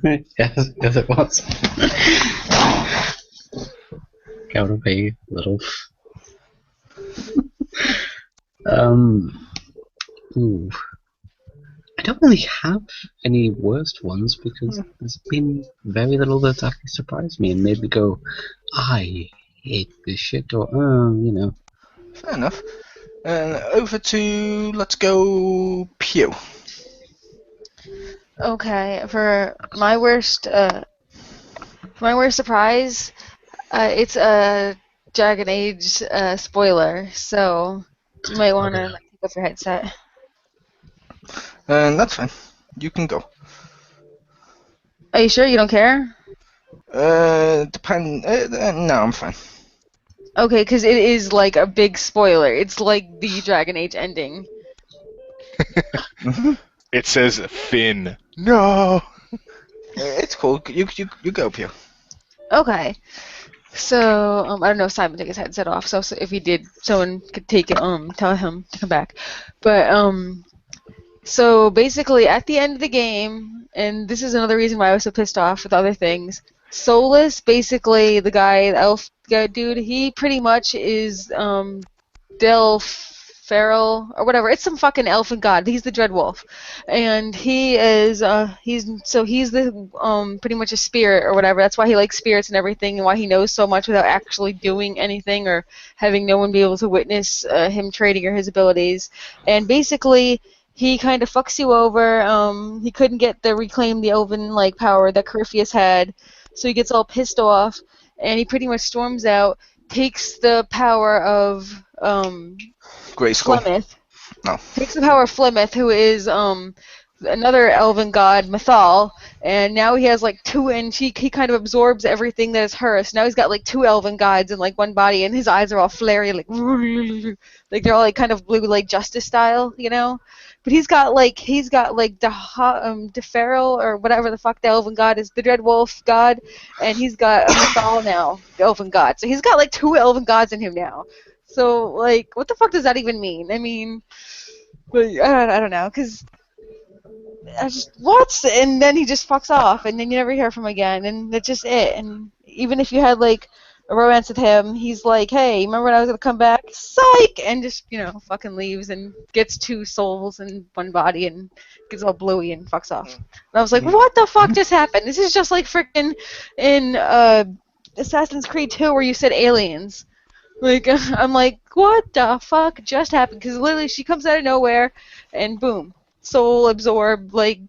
Yes, it was. Capital P, little. Ooh. I don't really have any worst ones because there's been very little that's actually surprised me and made me go, I hate this shit, or, you know. Fair enough. And over to, let's go, Pew. Okay, for my worst surprise, it's a Dragon Age spoiler, so you might want to take off your headset. And that's fine. You can go. Are you sure you don't care? No, I'm fine. Okay, because it is like a big spoiler. It's like the Dragon Age ending. It says Finn. No. It's cool. You go, Pew. Okay. So I don't know if Simon took his headset off. So if he did, someone could take it. Tell him to come back. But so basically at the end of the game, and this is another reason why I was so pissed off with other things. Solus, basically the guy, the elf guy dude, he pretty much is Del Feral or whatever. It's some fucking elfin god. He's the Dreadwolf, and he is he's the pretty much a spirit or whatever. That's why he likes spirits and everything, and why he knows so much without actually doing anything or having no one be able to witness him trading or his abilities. And basically, he kind of fucks you over. He couldn't reclaim the elven like power that Corypheus had, so he gets all pissed off, and he pretty much storms out, takes the power of Flemeth. No. Takes the power of Flemeth, who is another elven god, Mythal, and now he has like two, and he kind of absorbs everything that is her. So now he's got like two elven gods in like one body, and his eyes are all flary, like they're all like kind of blue, like Justice style, you know. But he's got like Deferral or whatever the fuck the elven god is, the Dreadwolf god, and he's got Mythal now, the elven god. So he's got like two elven gods in him now. So, like, what the fuck does that even mean? I mean, like, I don't know, because I just, what? And then he just fucks off, and then you never hear from him again, and that's just it. And even if you had, like, a romance with him, he's like, hey, remember when I was going to come back? Psych! And just, fucking leaves and gets 2 souls in 1 body and gets all bluey and fucks off. And I was like, what the fuck just happened? This is just like frickin' in Assassin's Creed 2 where you said aliens. Like, I'm like, what the fuck just happened? Because literally she comes out of nowhere and boom, soul absorbed, like,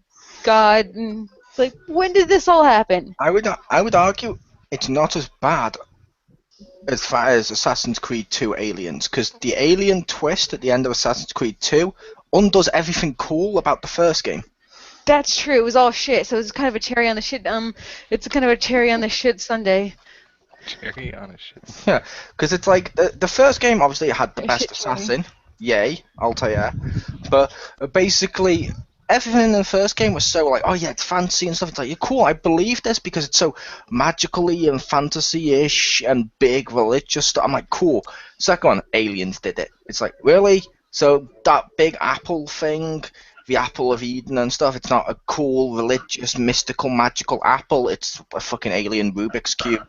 God, and it's like, when did this all happen? I would argue it's not as bad as far as Assassin's Creed 2 Aliens, because the alien twist at the end of Assassin's Creed 2 undoes everything cool about the first game. That's true. It was all shit. So it's kind of a cherry on the shit. It's kind of a cherry on the shit sundae. Cherry on a shit. Yeah, because it's like the first game obviously had the A best shit assassin. Yay, I'll tell you that. But basically, everything in the first game was so like, oh yeah, it's fancy and stuff. It's like, yeah, cool, I believe this because it's so magically and fantasy-ish and big religious stuff. I'm like, cool. Second one, Aliens did it. It's like, really? So that big apple thing, the apple of Eden and stuff, it's not a cool, religious, mystical, magical apple. It's a fucking alien Rubik's Cube.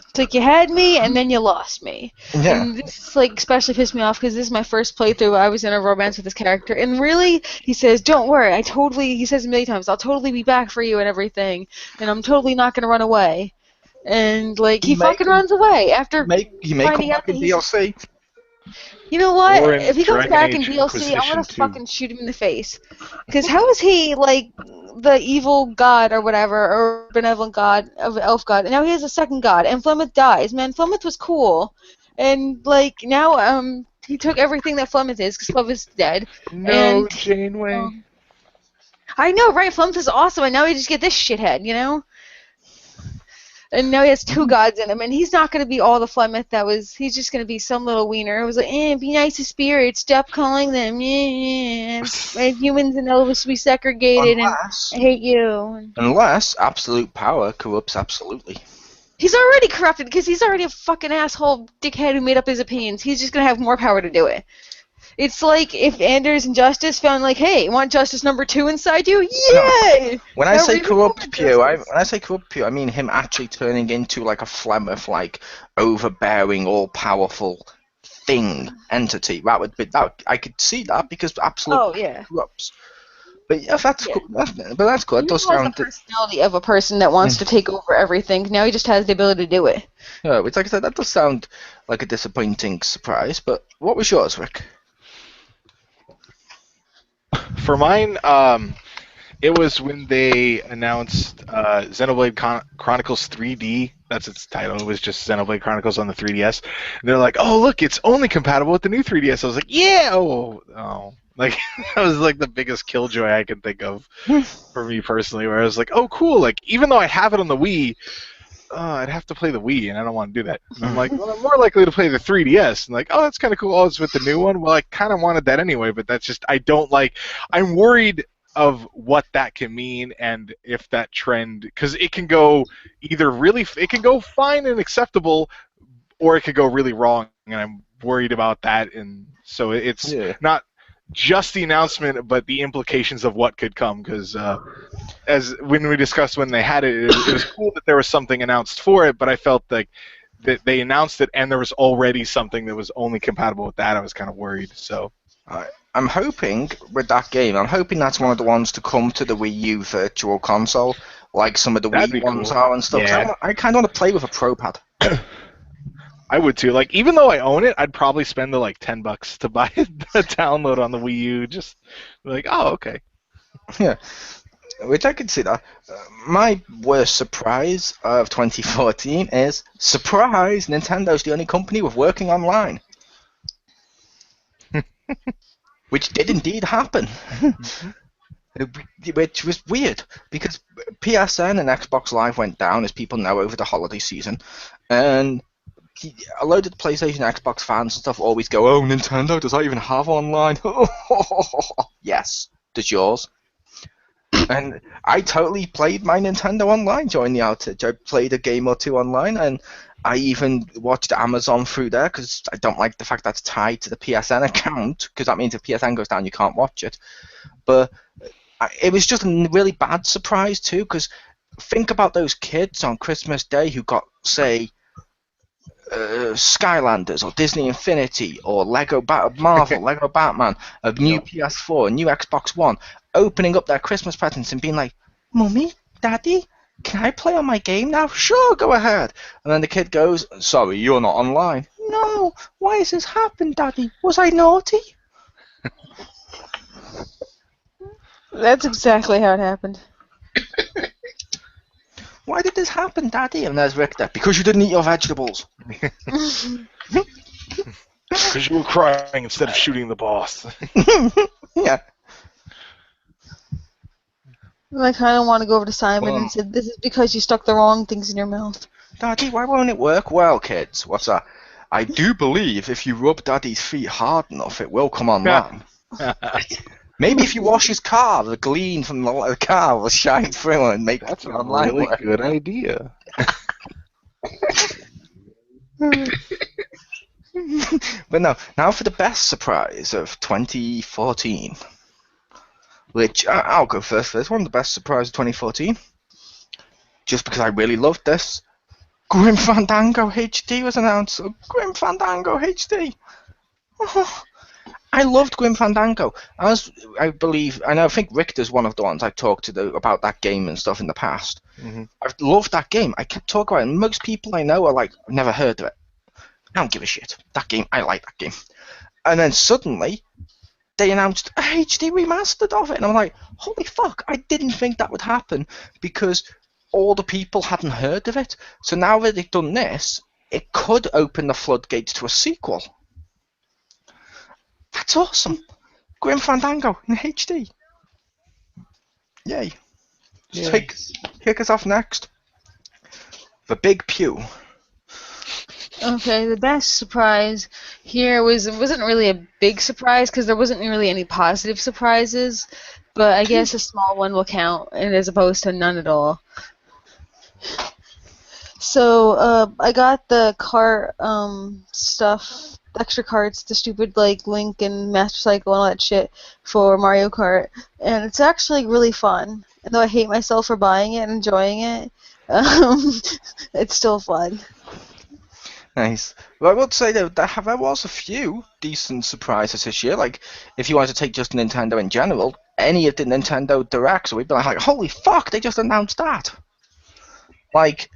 It's like you had me and then you lost me. Yeah. And this like especially pissed me off because this is my first playthrough. I was in a romance with this character, and really, he says, "Don't worry, he says a million times, I'll totally be back for you and everything, and I'm totally not gonna run away." And like he fucking runs away after finding out that he's DLC. You know what? Or in If he comes Dragon back in Age DLC, I'm gonna Inquisition 2. fucking shoot him in the face. Because how is he like the evil god or whatever, or benevolent god of elf god, and now he has a second god, and Flemeth dies. Man, Flemeth was cool, and like now he took everything that Flemeth is, because Flemeth's dead. No, and, Janeway. I know, right? Flemeth is awesome, and now we just get this shithead, you know? And now he has 2 gods in him, and he's not going to be all the Flemeth that was. He's just going to be some little wiener. It was like, be nice to spirits, stop calling them. And humans and elves be segregated, and I hate you. Unless absolute power corrupts absolutely. He's already corrupted because he's already a fucking asshole dickhead who made up his opinions. He's just going to have more power to do it. It's like if Anders and Justice found like, hey, want Justice number 2 inside you? Yay! No. When I say corrupt Pew, I mean him actually turning into like a Flemeth, like overbearing, all-powerful thing entity. That would be that. I could see that because absolutely corrupts. But yeah, that's cool. But that's cool. It does sound. He sound. has the personality of a person that wants to take over everything. Now he just has the ability to do it. Yeah, which like I said, that does sound like a disappointing surprise. But what was yours, Rick? For mine, it was when they announced Xenoblade Chronicles 3D. That's its title. It was just Xenoblade Chronicles on the 3DS. And they're like, oh, look, it's only compatible with the new 3DS. I was like, yeah! Oh. Like, that was like the biggest killjoy I can think of for me personally, where I was like, oh, cool. Like, even though I have it on the Wii, I'd have to play the Wii, and I don't want to do that. And I'm like, well, I'm more likely to play the 3DS. And like, oh, that's kind of cool. Oh, it's with the new one. Well, I kind of wanted that anyway, but that's just, I don't like, I'm worried of what that can mean and if that trend, because it can go either it can go fine and acceptable, or it could go really wrong, and I'm worried about that. And so it's not just the announcement, but the implications of what could come, because as when we discussed when they had it was cool that there was something announced for it, but I felt like that they announced it and there was already something that was only compatible with that. I was kind of worried. So I'm hoping with that game, I'm hoping that's one of the ones to come to the Wii U Virtual Console, like some of the Wii ones are and stuff. Yeah. I kind of want to play with a Pro Pad. I would too. Like, even though I own it, I'd probably spend the like $10 to buy the download on the Wii U. Just like, oh, okay. Yeah, which I could see that. My worst surprise of 2014 is, surprise, Nintendo's the only company with working online. Which did indeed happen. Which was weird, because PSN and Xbox Live went down, as people know, over the holiday season, and a load of the PlayStation and Xbox fans and stuff always go, oh, Nintendo, does that even have online? Yes. Does yours? And I totally played my Nintendo Online during the outage. I played a game or two online, and I even watched Amazon through there because I don't like the fact that's tied to the PSN account, because that means if PSN goes down, you can't watch it. But it was just a really bad surprise too, because think about those kids on Christmas Day who got, say, Skylanders or Disney Infinity or Lego Marvel, Lego Batman, a new PS4, a new Xbox One, opening up their Christmas presents and being like, "Mummy, Daddy, can I play on my game now?" "Sure, go ahead." And then the kid goes, "Sorry, you're not online." "No, why has this happened, Daddy? Was I naughty?" That's exactly how it happened. "Why did this happen, Daddy?" And there's Richter. "Because you didn't eat your vegetables." Because you were crying instead of shooting the boss. Yeah. I kind of want to go over to Simon and say, "This is because you stuck the wrong things in your mouth." "Daddy, why won't it work?" "Well, kids, what's that? I do believe if you rub Daddy's feet hard enough, it will come online. Maybe if you wash his car, the gleam from the car will shine through and make That's it a online really work." good idea. But no, now for the best surprise of 2014. Which, I'll go first for this one. The best surprise of 2014. Just because I really loved this. Grim Fandango HD was announced. Grim Fandango HD. Oh, I loved Grim Fandango. I think Richter's one of the ones I talked to about that game and stuff in the past. Mm-hmm. I've loved that game. I kept talking about it, and most people I know are like, "I've never heard of it." I don't give a shit. That game, I like that game. And then suddenly, they announced a HD remastered of it, and I'm like, holy fuck, I didn't think that would happen, because all the people hadn't heard of it. So now that they've done this, it could open the floodgates to a sequel. That's awesome. Grim Fandango in HD. Yay. Take us off next. The Big Pew. Okay, the best surprise here wasn't really a big surprise because there wasn't really any positive surprises, but I guess a small one will count, and as opposed to none at all. So I got the cart stuff, extra carts, the stupid like Link and Master Cycle and all that shit for Mario Kart, and it's actually really fun. And though I hate myself for buying it and enjoying it, it's still fun. Nice. Well, I would say that there was a few decent surprises this year. Like, if you wanted to take just Nintendo in general, any of the Nintendo Directs, we'd be like, holy fuck, they just announced that. Like,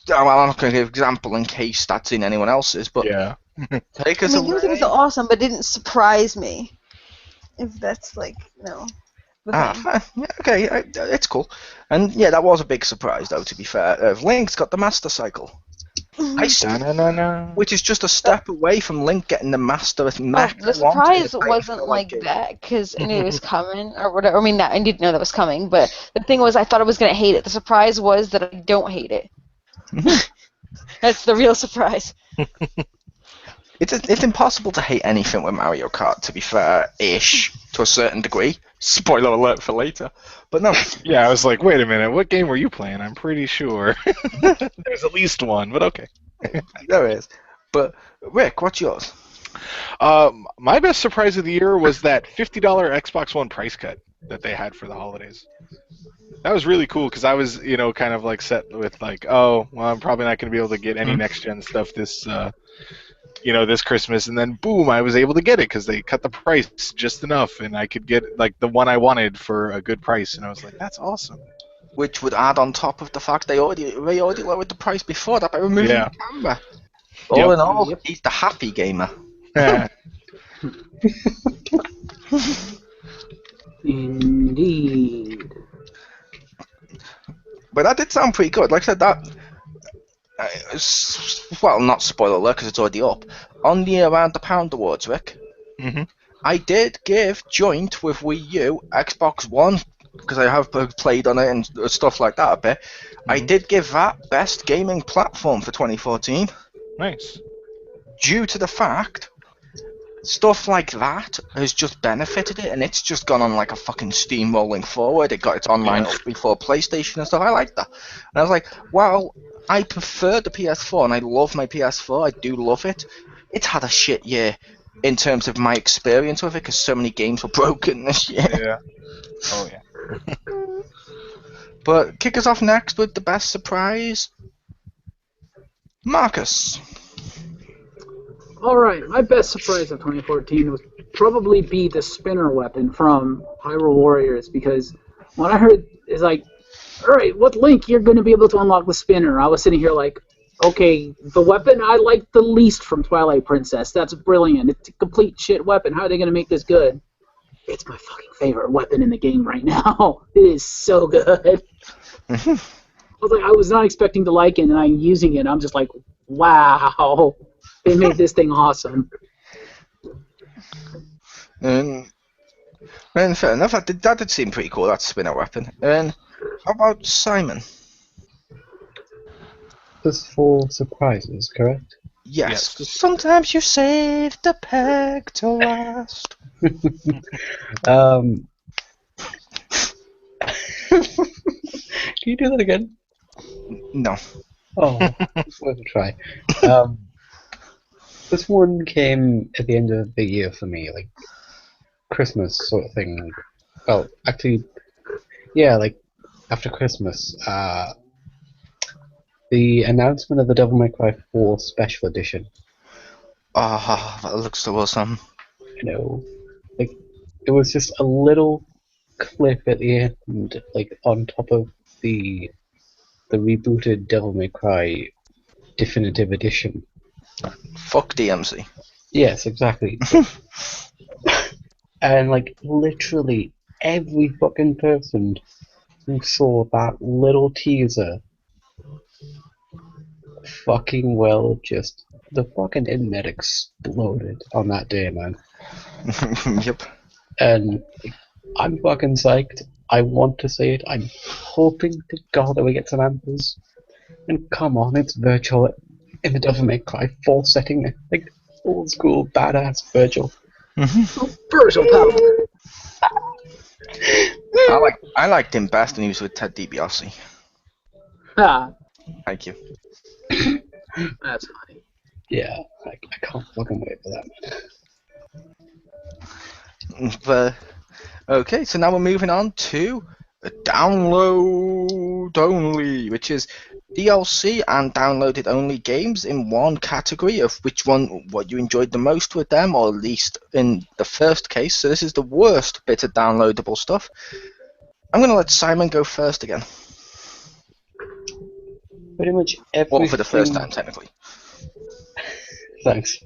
well, I'm not going to give an example in case that's in anyone else's, but yeah. Take us away. It was awesome, but didn't surprise me. If that's like, okay, it's cool. And yeah, that was a big surprise, though, to be fair. Link's got the Master Cycle. Which is just a step away from Link getting the Master. The surprise wasn't like that, because I knew it was coming, or whatever. I mean, I didn't know that was coming, but the thing was, I thought I was going to hate it. The surprise was that I don't hate it. That's the real surprise. It's impossible to hate anything with Mario Kart, to be fair-ish, to a certain degree. Spoiler alert for later. But no. Yeah, I was like, wait a minute, what game were you playing? I'm pretty sure. There's at least one, but okay. There is. But, Rick, what's yours? My best surprise of the year was that $50 Xbox One price cut that they had for the holidays. That was really cool, because I was, kind of like set with like, oh, well, I'm probably not going to be able to get any next-gen stuff this Christmas, and then boom, I was able to get it because they cut the price just enough, and I could get like the one I wanted for a good price, and I was like, that's awesome. Which would add on top of the fact they already lowered the price before that by removing the camera. All in all, he's the happy gamer. Indeed. But that did sound pretty good. Like I said, that. Well, not spoiler alert because it's already up. On the Around the Pound Awards, Rick, I did give joint with Wii U, Xbox One, because I have played on it and stuff like that a bit. I did give that best gaming platform for 2014. Nice. Due to the fact stuff like that has just benefited it, and it's just gone on like a fucking steamrolling forward. It got its online up before PlayStation and stuff. I like that. And I was like, wow, I prefer the PS4, and I love my PS4. I do love it. It's had a shit year in terms of my experience with it, because so many games were broken this year. Yeah. Oh yeah. But kick us off next with the best surprise, Marcus. Alright, my best surprise of 2014 would probably be the spinner weapon from Hyrule Warriors, because when I heard, it's like, alright, what Link you're going to be able to unlock the spinner? I was sitting here like, okay, the weapon I like the least from Twilight Princess. That's brilliant. It's a complete shit weapon. How are they going to make this good? It's my fucking favorite weapon in the game right now. It is so good. I was not expecting to like it, and I'm using it. I'm just like, wow. They made this thing awesome. And fair enough, that did seem pretty cool, that spinner weapon. And how about Simon? Just for surprises, correct? Yes, 'cause sometimes you save the peg to last. Can you do that again? No. Oh, it's worth a try. This one came at the end of the year for me, like Christmas sort of thing. Well, actually, yeah, like after Christmas. The announcement of the Devil May Cry 4 Special Edition. Ah, that looks so awesome. You know, like it was just a little clip at the end, like on top of the rebooted Devil May Cry Definitive Edition. Fuck DMC. Yes, exactly. And like literally every fucking person who saw that little teaser fucking well, just the fucking internet exploded on that day, man. Yep. And I'm fucking psyched. I want to say it. I'm hoping to God that we get some answers. And come on, it's virtual in the Devil May Cry 4 setting, like old school badass Virgil. Virgil power. I liked him best when he was with Ted DiBiase. Ah, Thank you. that's funny. Yeah, I can't fucking wait for that. But okay, so now we're moving on to download only, which is DLC and downloaded only games in one category of which one what you enjoyed the most with them, or at least in the first case. So this is the worst bit of downloadable stuff. I'm going to let Simon go first again. Pretty much everything. Well, for the first time, technically. Thanks.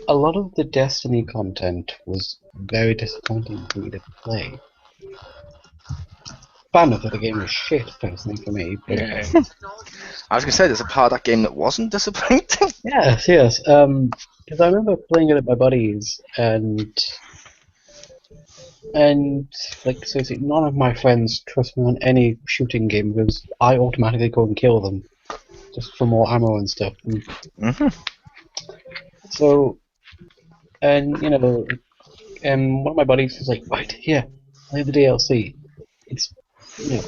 A lot of the Destiny content was very disappointing for me to play. Fan of the game was shit, personally, for me. But Yeah. I was going to say, there's a part of that game that wasn't disappointing. yes. Because I remember playing it with my buddies, and like seriously, none of my friends trust me on any shooting game because I automatically go and kill them just for more ammo and stuff. So, and you know, and one of my buddies was like, right here, play the DLC. It's, you know,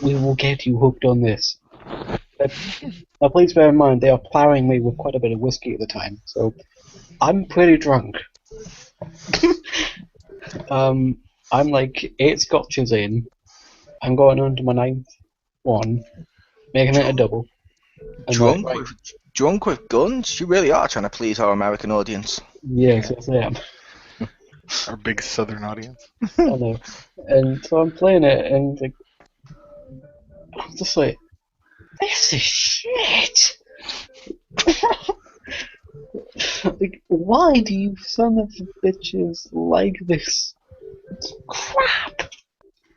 we will get you hooked on this. But, now please bear in mind, they are plowing me with quite a bit of whiskey at the time, so I'm pretty drunk. I'm like 8 scotches in. I'm going on to my 9th one, making it a double. And Drunk with guns? You really are trying to please our American audience. Yes, I am. Our big southern audience. I know. And so I'm playing it, and like, I'm just like, this is shit! Like, why do you son of bitches like this? It's crap!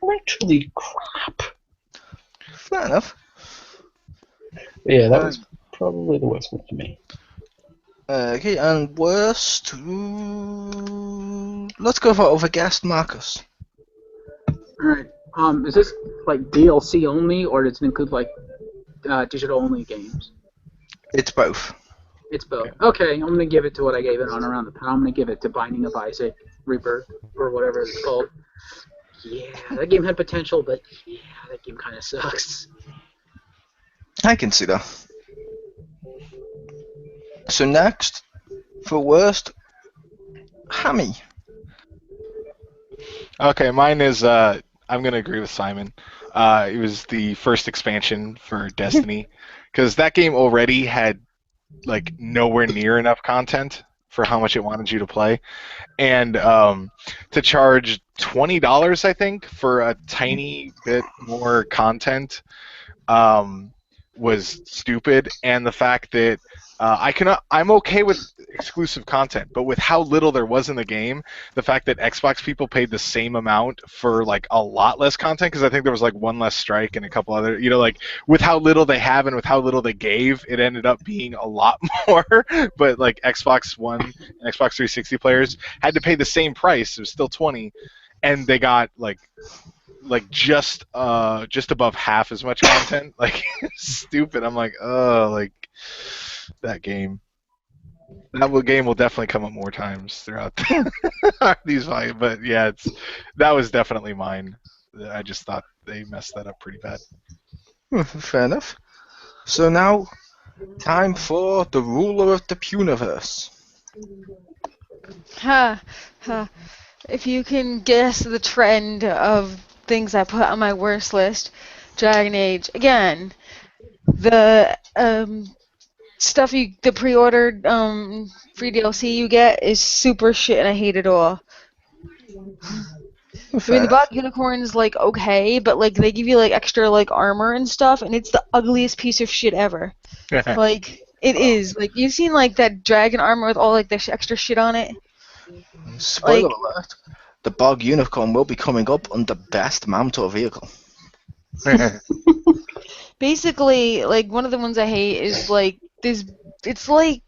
Literally crap! Fair enough. But yeah, that was probably the worst one for me. Okay, and worst... let's go for other guest, Marcus. Alright, is this like DLC only, or does it include like digital only games? It's both. It's both. Okay, I'm gonna give it to what I gave it on Around the Town. I'm gonna give it to Binding of Isaac Rebirth or whatever it's called. Yeah, that game had potential, but yeah, that game kind of sucks. I can see that. So next, for worst, Hammy. Okay, mine is. I'm gonna agree with Simon. It was the first expansion for Destiny, because that game already had like nowhere near enough content for how much it wanted you to play, and to charge $20, I think, for a tiny bit more content was stupid. And the fact that I'm okay with exclusive content, but with how little there was in the game, the fact that Xbox people paid the same amount for like a lot less content, because I think there was like one less strike and a couple other, like with how little they have and with how little they gave, it ended up being a lot more. But like Xbox One and Xbox 360 players had to pay the same price. It was still 20, and they got like just above half as much content. Like stupid. I'm like, oh, like that game. That game will definitely come up more times throughout these volumes. But yeah, that was definitely mine. I just thought they messed that up pretty bad. Fair enough. So now, time for the ruler of the Puniverse. If you can guess the trend of things I put on my worst list, Dragon Age. Again, the stuff the pre-ordered free DLC you get is super shit, and I hate it all. I mean, the Bog Unicorn's like okay, but like they give you like extra like armor and stuff, and it's the ugliest piece of shit ever. Like it is. Like you've seen like that dragon armor with all like the extra shit on it. Spoiler alert: the Bog Unicorn will be coming up under Best Mounted Vehicle. Basically, like one of the ones I hate is like this. It's like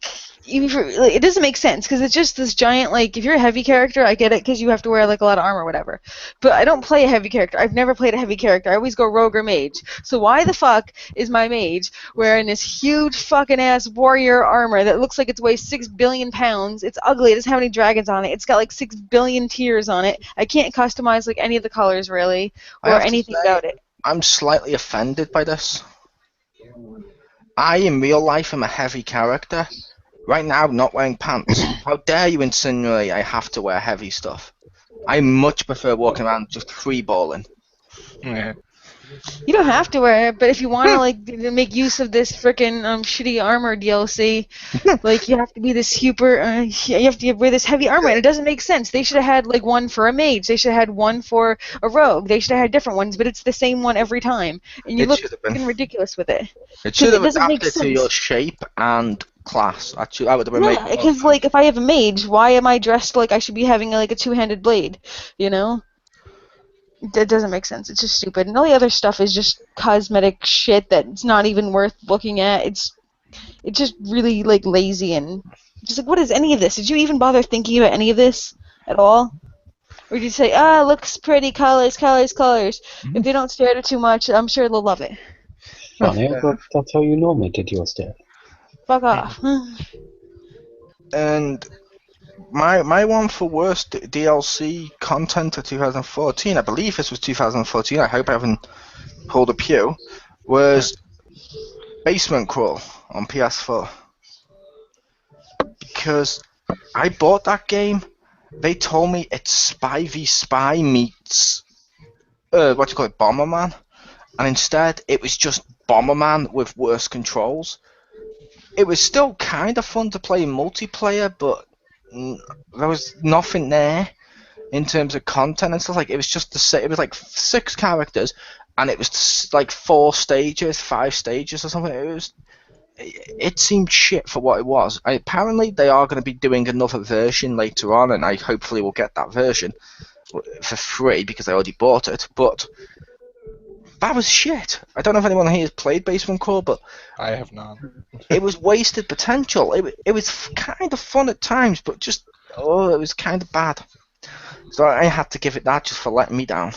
even for, like, it doesn't make sense because it's just this giant like if you're a heavy character, I get it because you have to wear like a lot of armor or whatever. But I don't play a heavy character. I've never played a heavy character. I always go rogue or mage. So why the fuck is my mage wearing this huge fucking ass warrior armor that looks like it weighs 6 billion pounds? It's ugly. It doesn't have any dragons on it. It's got like 6 billion tiers on it. I can't customize like any of the colors really or anything about it. I'm slightly offended by this. I, in real life, am a heavy character. Right now, not wearing pants. How dare you insinuate I have to wear heavy stuff? I much prefer walking around just freeballing. Yeah. You don't have to wear it, but if you want to like make use of this frickin' shitty armor DLC, like you have to be this super, you have to wear this heavy armor, and it doesn't make sense. They should have had like one for a mage. They should have had one for a rogue. They should have had different ones, but it's the same one every time, and you look fucking ridiculous with it. It should have adapted to your shape and class. Actually, that would have been yeah, because like if I have a mage, why am I dressed like I should be having like a two-handed blade? You know? That doesn't make sense. It's just stupid. And all the other stuff is just cosmetic shit that's not even worth looking at. It's just really like lazy and just like, what is any of this? Did you even bother thinking about any of this at all? Or did you say, looks pretty, colors, colors, colors? Mm-hmm. If they don't stare at it too much, I'm sure they'll love it. Funny, that's how you normally get your stare. Fuck off. And my one for worst DLC content of 2014, I believe this was 2014, I hope I haven't pulled a pew, was Basement Crawl on PS4. Because I bought that game, they told me it's Spy v Spy meets, Bomberman, and instead it was just Bomberman with worse controls. It was still kind of fun to play in multiplayer, but there was nothing there in terms of content and stuff. Like it was just the same. It was like 6 characters, and it was like 5 stages or something. It seemed shit for what it was. Apparently, they are going to be doing another version later on, and I hopefully will get that version for free because I already bought it. But that was shit. I don't know if anyone here has played Basement Crawl, but I have not. It was wasted potential. It was kind of fun at times, but just it was kind of bad. So I had to give it that just for letting me down.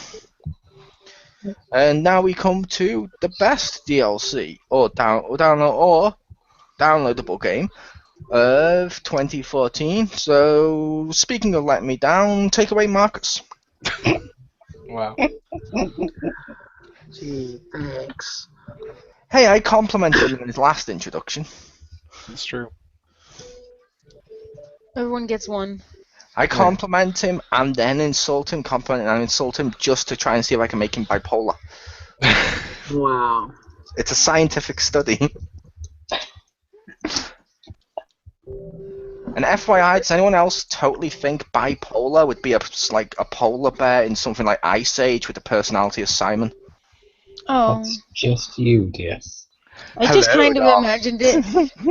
And now we come to the best DLC or downloadable game, of 2014. So, speaking of letting me down, take away Marcus. Wow. Gee, thanks. Hey, I complimented him in his last introduction. That's true. Everyone gets one. I compliment him and then insult him, compliment and insult him just to try and see if I can make him bipolar. Wow. It's a scientific study. And FYI, does anyone else totally think bipolar would be like a polar bear in something like Ice Age with the personality of Simon? Oh. That's just you, dear. I just kind of imagined it.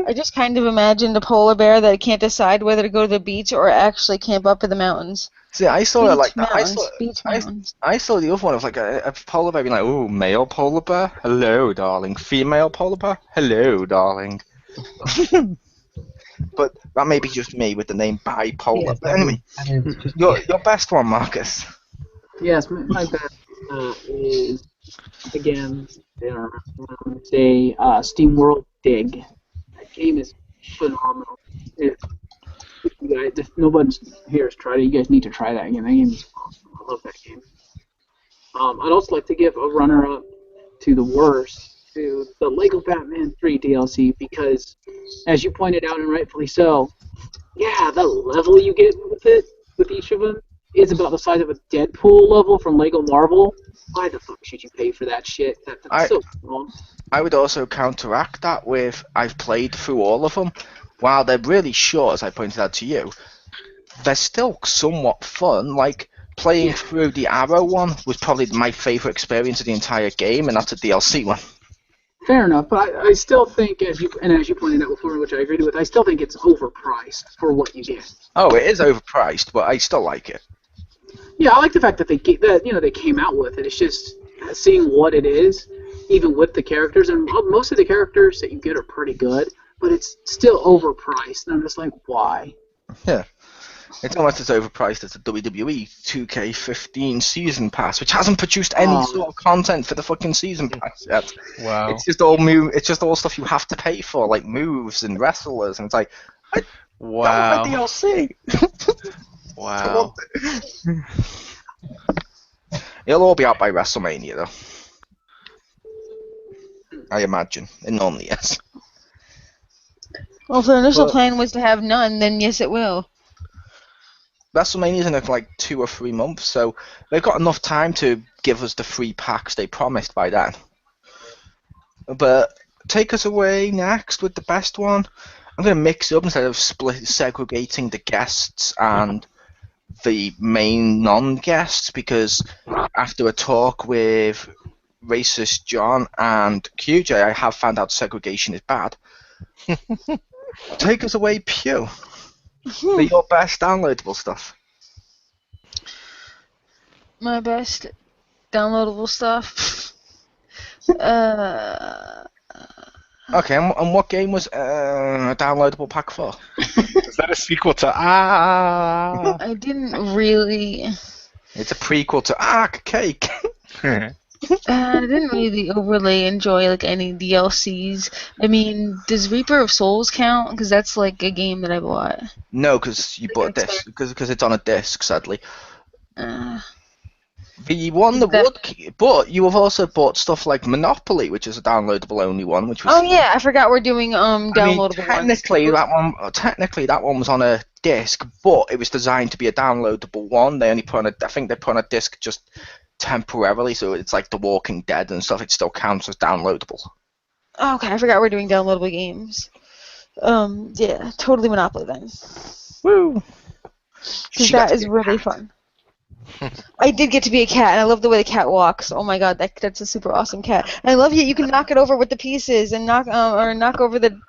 I just kind of imagined a polar bear that can't decide whether to go to the beach or actually camp up in the mountains. See, I saw it like that. Beach mountains. I saw the other one of like a polar bear being like, "Ooh, male polar bear, hello, darling. Female polar bear, hello, darling." But that may be just me with the name bipolar. Yes, But anyway, your best one, Marcus. Yes, my best is, again, say SteamWorld Dig. That game is phenomenal. If nobody here has tried it, you guys need to try that game. That game is awesome. I love that game. I'd also like to give a runner-up to the worst, to the Lego Batman 3 DLC, because, as you pointed out, and rightfully so, yeah, the level you get with each of them, is about the size of a Deadpool level from Lego Marvel. Why the fuck should you pay for that shit? That's so wrong. I would also counteract that with I've played through all of them. While they're really short, as I pointed out to you, they're still somewhat fun. Like, playing through the Arrow one was probably my favourite experience of the entire game, and that's a DLC one. Fair enough, but I still think, as you pointed out before, which I agreed with, I still think it's overpriced for what you get. Oh, it is overpriced, but I still like it. Yeah, I like the fact that they came out with it. It's just seeing what it is, even with the characters, and most of the characters that you get are pretty good, but it's still overpriced, and I'm just like, why? Yeah. It's almost as overpriced as the WWE 2K15 Season Pass, which hasn't produced any sort of content for the fucking Season Pass yet. Wow. It's just all stuff you have to pay for, like moves and wrestlers, and it's like, I don't want my DLC. Wow. It'll all be out by WrestleMania, though. I imagine. It normally is. Well, if the initial plan was to have none, then yes, it will. WrestleMania's in like 2 or 3 months, so they've got enough time to give us the free packs they promised by then. But take us away next with the best one. I'm going to mix up instead of segregating the guests and the main non-guests, because after a talk with Racist John and QJ, I have found out segregation is bad. Take us away, Pew. For your best downloadable stuff. My best downloadable stuff. Okay, and what game was a downloadable pack for? Is that a sequel to I didn't really. It's a prequel to Cake. I didn't really overly enjoy like any DLCs. I mean, does Reaper of Souls count? Because that's like a game that I bought. No, because you bought this. Because it's on a disc, sadly. The one that would, but you have also bought stuff like Monopoly, which is a downloadable only one, which was. Oh yeah, I forgot we're doing downloadable technically ones. Technically that one was on a disc, but it was designed to be a downloadable one. They only put on I think they put on a disc just temporarily, so it's like The Walking Dead and stuff. It still counts as downloadable. Oh, okay, I forgot we're doing downloadable games. Yeah, totally Monopoly then. Woo! Because that is really fun. I did get to be a cat, and I love the way the cat walks. Oh my god, that's a super awesome cat. And I love you can knock it over with the pieces and knock over the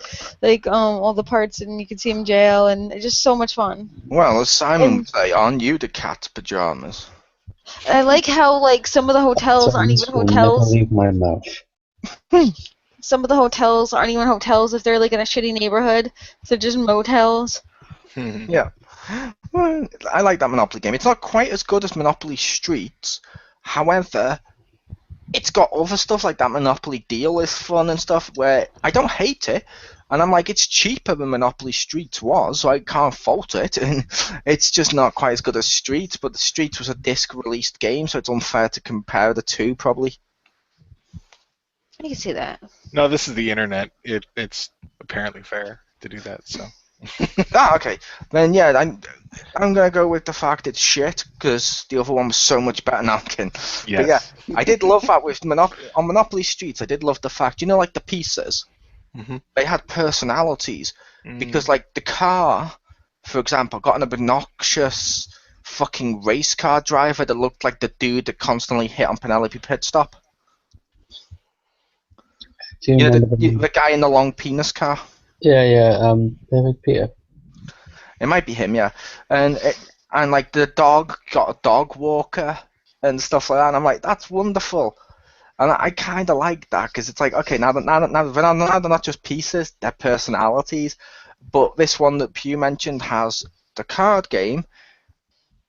all the parts, and you can see him jail, and it's just so much fun. Well, as Simon would say, aren't you the cat's pajamas? I like how some of the hotels aren't even hotels. Never leave my mouth. Some of the hotels aren't even hotels if they're like in a shitty neighborhood. They're just motels. Yeah. Well, I like that Monopoly game. It's not quite as good as Monopoly Streets. However, it's got other stuff like that Monopoly Deal is fun and stuff where I don't hate it. And I'm like, it's cheaper than Monopoly Streets was, so I can't fault it. And it's just not quite as good as Streets, but the Streets was a disc-released game, so it's unfair to compare the two, probably. I can see that. No, this is the internet. It's apparently fair to do that. So. Okay. Then yeah, I'm gonna go with the fact it's shit because the other one was so much better. Now I'm kidding. Yes. But yeah, I did love that with on Monopoly Streets. I did love the fact, like the pieces, they had personalities because like the car, for example, got an obnoxious fucking race car driver that looked like the dude that constantly hit on Penelope Pit Stop. The guy in the long penis car. Yeah, David Peter. It might be him, yeah. And like the dog got a dog walker and stuff like that. And I'm like, that's wonderful. And I kind of like that because it's like, okay, now they're not just pieces, they're personalities. But this one that Pew mentioned has the card game.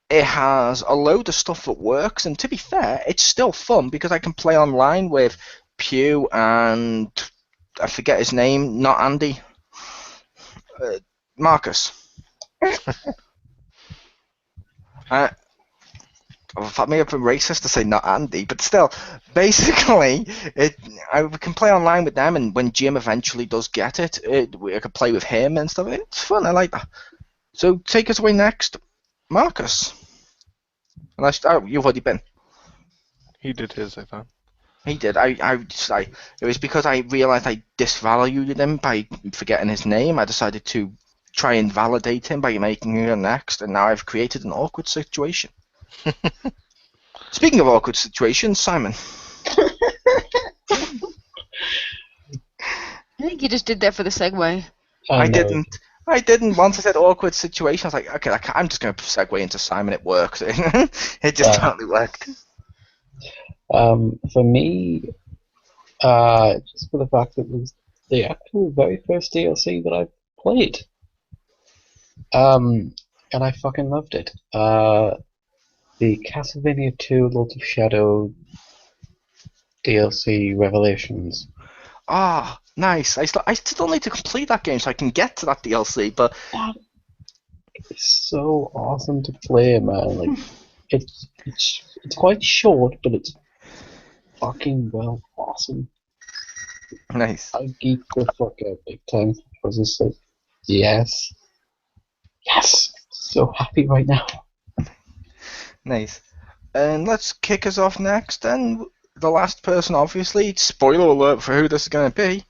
It has a load of stuff that works, and to be fair, it's still fun because I can play online with Pew and I forget his name, not Andy. Marcus. That may have been racist to say not Andy, but still, basically, I can play online with them, and when Jim eventually does get it, I can play with him and stuff. It's fun. I like that. So take us away next, Marcus. You've already been. He did his, I thought. He did. It was because I realized I disvalued him by forgetting his name. I decided to try and validate him by making him next, and now I've created an awkward situation. Speaking of awkward situations, Simon. I think you just did that for the segue. I didn't. Once I said awkward situation, I was like, okay, I'm just going to segue into Simon. It worked. It just totally worked. For me, just for the fact that it was the actual very first DLC that I played. And I fucking loved it. The Castlevania 2 Lords of Shadow DLC Revelations. Ah, nice. I still need to complete that game so I can get to that DLC, but it's so awesome to play, man. Like it's quite short, but it's fucking well awesome. Nice. I geeked the fuck out big time. I was just like, yes, so happy right now. Nice. And let's kick us off next, then. The last person, obviously. Spoiler alert for who this is going to be.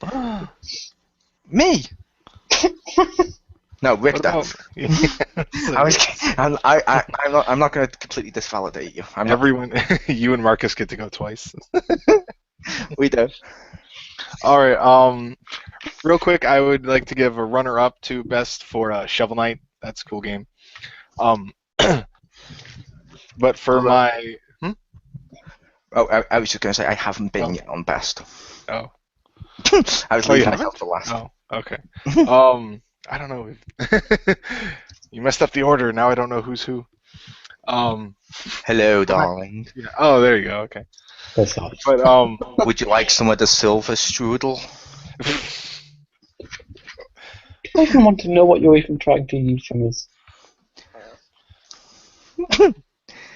Me! No, Richter. I'm not going to completely disvalidate you. Everyone, you and Marcus get to go twice. We do. All right. Real quick, I would like to give a runner-up to best for Shovel Knight. That's a cool game. But for my... Oh, I was just going to say I haven't been yet on best. Oh. I was leaving myself for last. Oh, okay. I don't know. You messed up the order. Now I don't know who's who. Hello, darling. Yeah. Oh, there you go. Okay. That's nice. But would you like some of the silver strudel? I don't even want to know what you're even trying to use from us.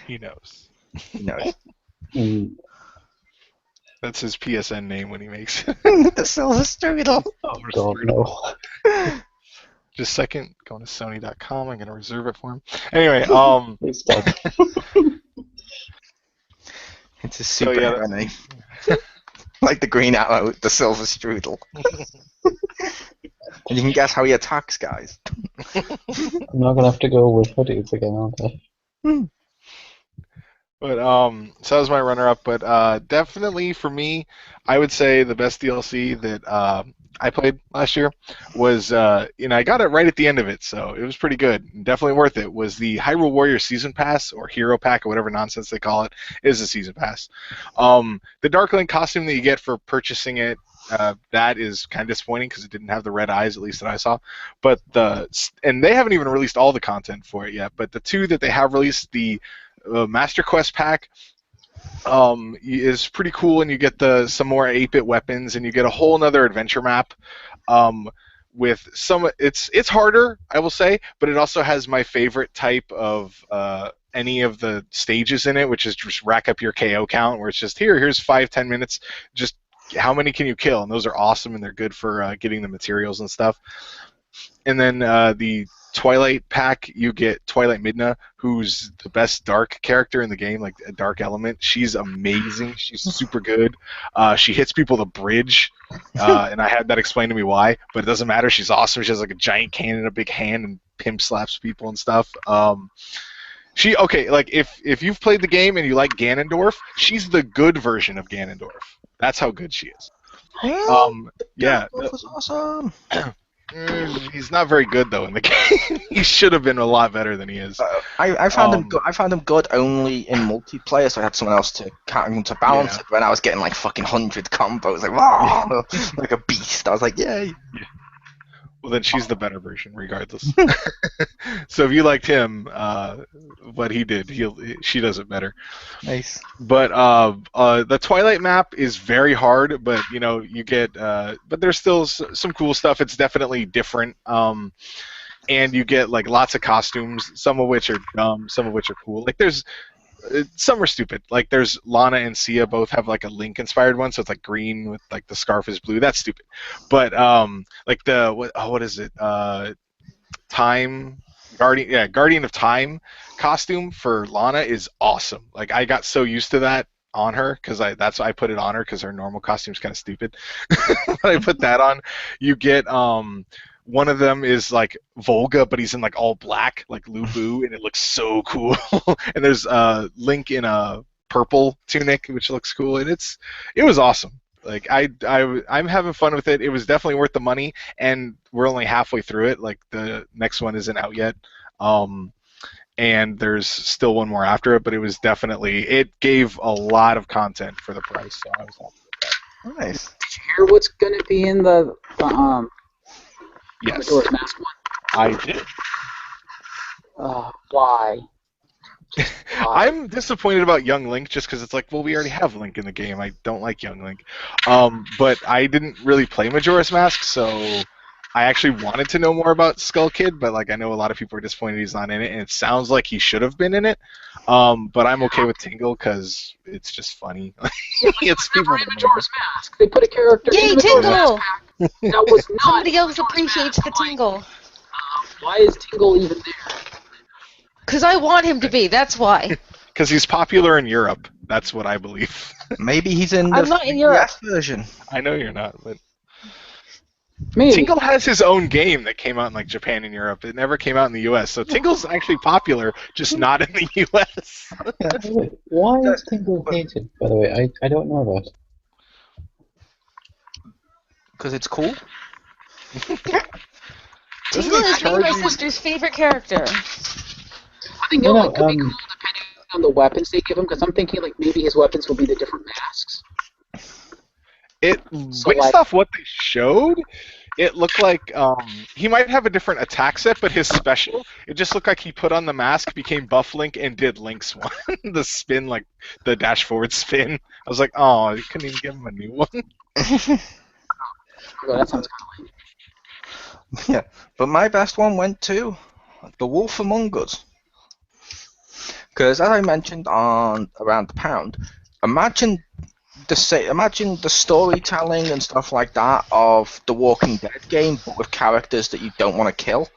He knows. He knows. That's his PSN name when he makes it. The silver strudel. Oh God, no. Just a second. Going to Sony.com. I'm gonna reserve it for him. Anyway, Please stop. It's a super name. Like the Green Arrow, the silver strudel. And you can guess how he attacks, guys. I'm not gonna have to go with hoodies again, aren't I? But so that was my runner-up. But definitely for me, I would say the best DLC that I played last year was, I got it right at the end of it, so it was pretty good. Definitely worth it. Was the Hyrule Warriors Season Pass or Hero Pack or whatever nonsense they call it is a Season Pass. The Dark Link costume that you get for purchasing it, that is kind of disappointing because it didn't have the red eyes, at least that I saw. But and they haven't even released all the content for it yet. But the two that they have released, the Master Quest pack is pretty cool, and you get some more 8-bit weapons, and you get a whole nother adventure map with some. It's harder, I will say, but it also has my favorite type of any of the stages in it, which is just rack up your KO count, where it's just here's 5-10 minutes, just how many can you kill, and those are awesome and they're good for getting the materials and stuff. And then the Twilight pack, you get Twilight Midna, who's the best dark character in the game, like a dark element. She's amazing. She's super good. She hits people with a bridge, and I had that explained to me why, but it doesn't matter. She's awesome. She has like a giant cannon, a big hand, and pimp slaps people and stuff. Like if you've played the game and you like Ganondorf, she's the good version of Ganondorf. That's how good she is. Yeah. That was awesome. He's not very good though in the game. He should have been a lot better than he is. I found him good. I found him good only in multiplayer, so I had someone else to balance it. When I was getting like fucking 100 combos, like wow, like a beast. I was like, yay. Well, then she's the better version, regardless. So if you liked him, what he did, she does it better. Nice. But the Twilight map is very hard, but you get, but there's still some cool stuff. It's definitely different, and you get like lots of costumes, some of which are dumb, some of which are cool. Like there's. Some are stupid. Like there's Lana and Sia both have like a Link-inspired one, so it's like green with like the scarf is blue. That's stupid. But like the what is it? Guardian of Time costume for Lana is awesome. Like I got so used to that on her because I put it on her because her normal costume's kind of stupid. But I put that on. You get one of them is like Volga, but he's in like all black, like Lu Bu, and it looks so cool. And there's Link in a purple tunic, which looks cool, and it was awesome. Like I'm having fun with it. It was definitely worth the money, and we're only halfway through it. Like the next one isn't out yet, and there's still one more after it. But it gave a lot of content for the price, so I was happy with that. Nice. Did you hear what's going to be in the Yes. Majora's Mask one? I did. Why? I'm disappointed about Young Link just because it's like, well, we already have Link in the game. I don't like Young Link. But I didn't really play Majora's Mask, so I actually wanted to know more about Skull Kid, but like I know a lot of people are disappointed he's not in it, and it sounds like he should have been in it. But I'm okay with Tingle because it's just funny. It's people in Majora's Mask. They put a character in Majora's Mask pack that was not. Somebody else appreciates the Tingle. Why is Tingle even there? Because I want him to be, that's why. Because he's popular in Europe. That's what I believe. Maybe he's in the I'm not in Europe. US version. I know you're not, but Maybe. Tingle has his own game that came out in like Japan and Europe. It never came out in the US. So Tingle's actually popular, just not in the US. Wait, why is Tingle hated, by the way? I don't know that. Because it's cool. Tingle is me and my sister's favorite character. I think it could be cool depending on the weapons they give him, because I'm thinking like maybe his weapons will be the different masks. Based off what they showed, it looked like he might have a different attack set, but his special, it just looked like he put on the mask, became Buff Link, and did Link's one. The spin, like the dash forward spin. I was like, oh, you couldn't even give him a new one. Oh, that sounds kind of lame. Yeah, but my best one went to The Wolf Among Us. Because as I mentioned on Around the Pound, imagine the storytelling and stuff like that of the Walking Dead game, but with characters that you don't want to kill,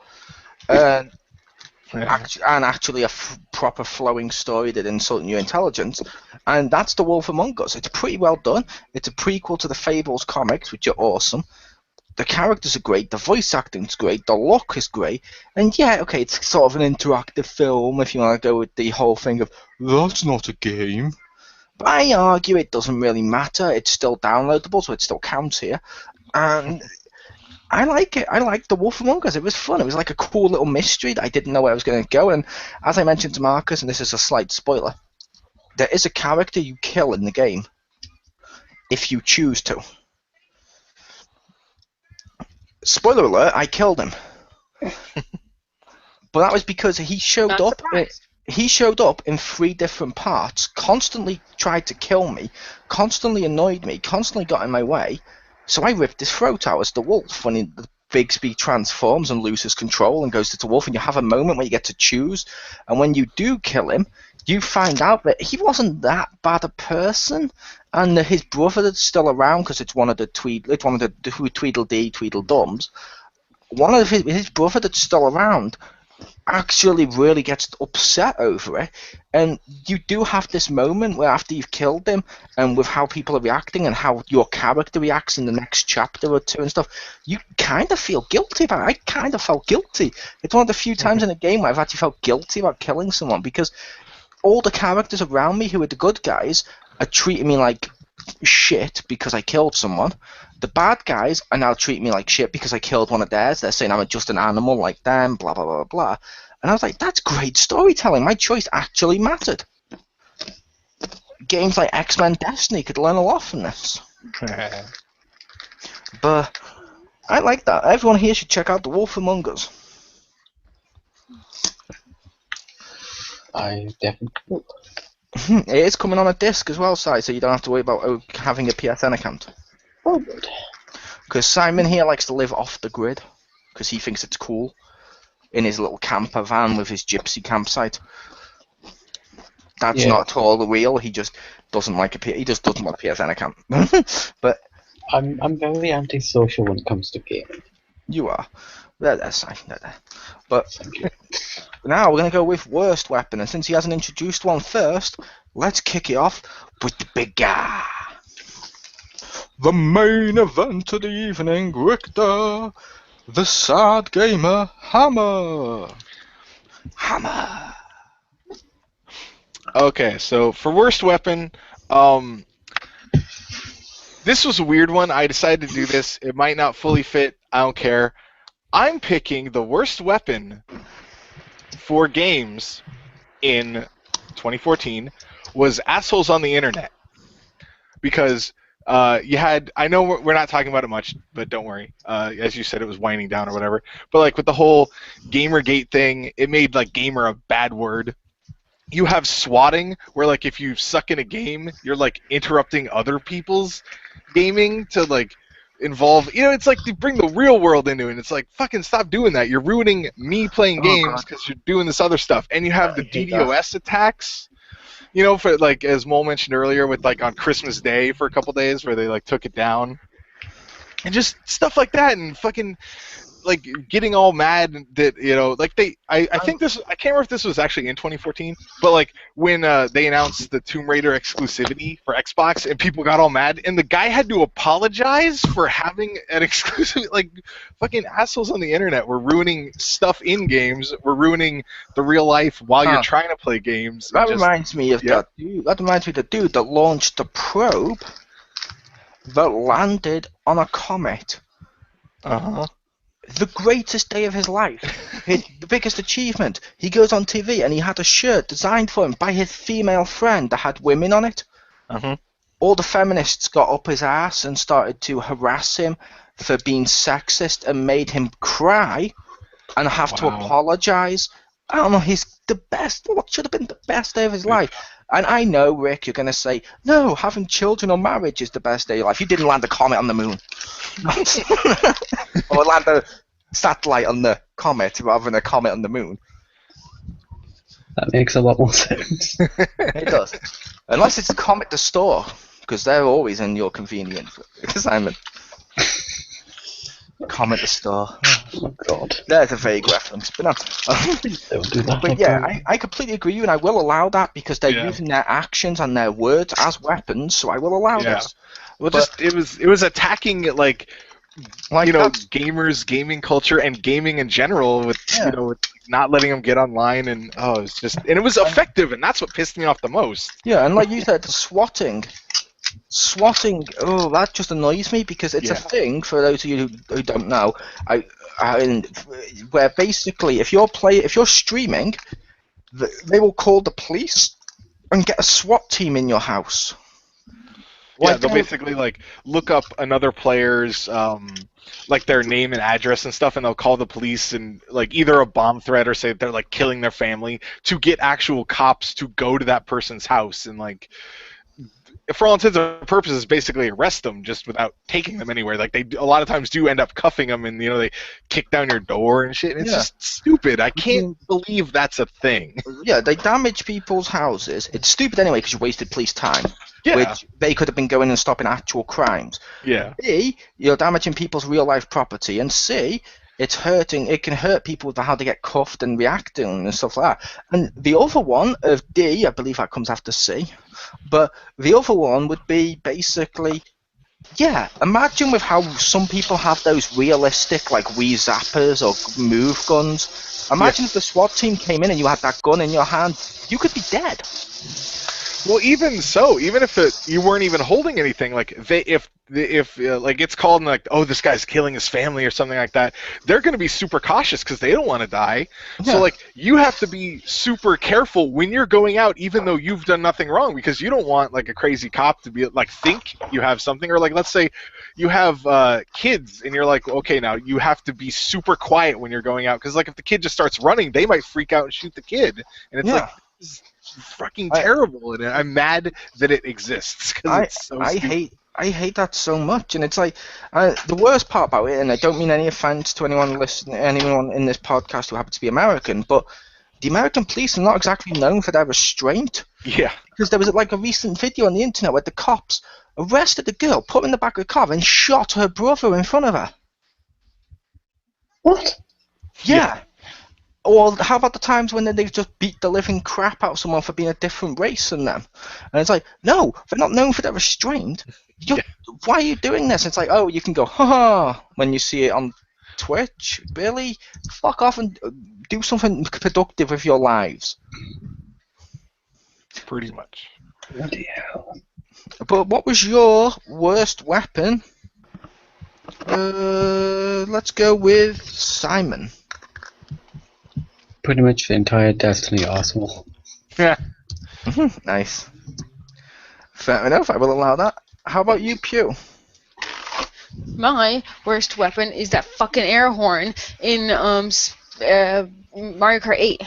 and actually a proper flowing story that insults your intelligence, and that's The Wolf Among Us. It's pretty well done. It's a prequel to the Fables comics, which are awesome. The characters are great, the voice acting's great, the look is great, and yeah, okay, it's sort of an interactive film if you want to go with the whole thing of, that's not a game. But I argue it doesn't really matter, it's still downloadable, so it still counts here. And I like it. I like The Wolf Among Us. It was fun. It was like a cool little mystery that I didn't know where I was going to go. And as I mentioned to Marcus, and this is a slight spoiler, there is a character you kill in the game if you choose to. Spoiler alert, I killed him. But that was because he showed up. He showed up in 3 different parts, constantly tried to kill me, constantly annoyed me, constantly got in my way. So I ripped his throat out as the wolf when the Bigsby transforms and loses control and goes to wolf, and you have a moment where you get to choose, and when you do kill him, you find out that he wasn't that bad a person, and that his brother that's still around, because it's one of the Tweedledee Tweedledums, one of his brother that's still around actually really gets upset over it, and you do have this moment where after you've killed him, and with how people are reacting and how your character reacts in the next chapter or two and stuff, you kind of feel guilty about it. I kind of felt guilty. It's one of the few times in a game where I've actually felt guilty about killing someone, because all the characters around me who are the good guys are treating me like shit because I killed someone. The bad guys are now treating me like shit because I killed one of theirs. They're saying I'm just an animal like them, blah, blah, blah, blah. And I was like, that's great storytelling. My choice actually mattered. Games like X-Men Destiny could learn a lot from this. But I like that. Everyone here should check out The Wolf Among Us. I definitely will. It is coming on a disc as well, Si, so you don't have to worry about having a PSN account. Oh, good. Because Simon here likes to live off the grid, because he thinks it's cool, in his little camper van with his gypsy campsite. That's not at all real. He just doesn't like he just doesn't want a PSN account. But I'm very antisocial when it comes to gaming. You are. That's fine. But now we're going to go with worst weapon, and since he hasn't introduced one first, let's kick it off with the big guy. The main event of the evening, Richter, the SAHD Gamer Hammer. Hammer. Okay, so for worst weapon, this was a weird one. I decided to do this. It might not fully fit. I don't care. I'm picking the worst weapon for games in 2014 was assholes on the internet. Because you had, I know we're not talking about it much, but don't worry. As you said, it was winding down or whatever. But like with the whole Gamergate thing, it made like gamer a bad word. You have swatting, where like if you suck in a game, you're like interrupting other people's gaming to like involve, you know, it's like they bring the real world into it, and it's like, fucking stop doing that. You're ruining me playing games because you're doing this other stuff. And you have the DDoS attacks, you know, for like, as Mole mentioned earlier, with like on Christmas Day for a couple days where they like took it down. And just stuff like that, and fucking like getting all mad that, you know, like I think this, I can't remember if this was actually in 2014, but like when they announced the Tomb Raider exclusivity for Xbox, and people got all mad, and the guy had to apologize for having an exclusive. Like, fucking assholes on the internet were ruining stuff in games, were ruining the real life while you're trying to play games. That reminds me of that dude. That reminds me of the dude that launched the probe that landed on a comet. The greatest day of his life, the biggest achievement. He goes on TV and he had a shirt designed for him by his female friend that had women on it. All the feminists got up his ass and started to harass him for being sexist and made him cry and have to apologize. I don't know, he's the best, what should have been the best day of his life. And I know, Rick, you're going to say, no, having children or marriage is the best day of your life. You didn't land a comet on the moon. Or land a satellite on the comet rather than a comet on the moon. That makes a lot more sense. It does. Unless it's a comet the store, because they're always in your convenient assignment. Comet the store. Oh, God. There's a vague reference. But no. Don't do that. But yeah, I completely agree with you, and I will allow that because they're using their actions and their words as weapons, so I will allow this. Well, just it was attacking like you know, gamers, gaming culture, and gaming in general with you know, with not letting them get online, and it's just, and it was effective, and that's what pissed me off the most. Yeah, and like you said, swatting, that just annoys me because it's a thing for those of you who don't know. Where basically, if you're streaming, they will call the police and get a SWAT team in your house. Yeah, they'll basically like look up another player's like their name and address and stuff, and they'll call the police and like either a bomb threat or say they're like killing their family to get actual cops to go to that person's house and like for all intents and purposes, basically arrest them just without taking them anywhere. Like they a lot of times do end up cuffing them, and they kick down your door and shit. And it's just stupid. I can't believe that's a thing. Yeah, they damage people's houses. It's stupid anyway because you wasted police time, which they could have been going and stopping actual crimes. Yeah. B, you're damaging people's real life property, and C, it's hurting. It can hurt people with how they get cuffed and reacting and stuff like that. And the other one of D, I believe that comes after C, but the other one would be basically, imagine with how some people have those realistic like Wii zappers or move guns. Imagine if the SWAT team came in and you had that gun in your hand, you could be dead. Well, even so, even if you weren't even holding anything, like if like it's called and like, oh, this guy's killing his family or something like that, they're going to be super cautious because they don't want to die. Yeah. So like you have to be super careful when you're going out, even though you've done nothing wrong, because you don't want like a crazy cop to be like think you have something, or like let's say you have kids and you're like, okay, now you have to be super quiet when you're going out because like if the kid just starts running, they might freak out and shoot the kid, and it's like. Fucking terrible, and I'm mad that it exists because it's so stupid. I hate that so much, and it's like the worst part about it, and I don't mean any offense to anyone in this podcast who happens to be American, but the American police are not exactly known for their restraint. Yeah. Because there was like a recent video on the internet where the cops arrested a girl, put her in the back of the car, and shot her brother in front of her. What? Yeah. Or how about the times when they've just beat the living crap out of someone for being a different race than them? And it's like, no, they're not known for their restraint. Why are you doing this? It's like, oh, you can go, ha, when you see it on Twitch. Really? Fuck off and do something productive with your lives. Pretty much. Bloody hell. But what was your worst weapon? Let's go with Simon. Pretty much the entire Destiny arsenal. Yeah. Nice. Fair enough, I will allow that. How about you, Pew? My worst weapon is that fucking air horn in Mario Kart 8.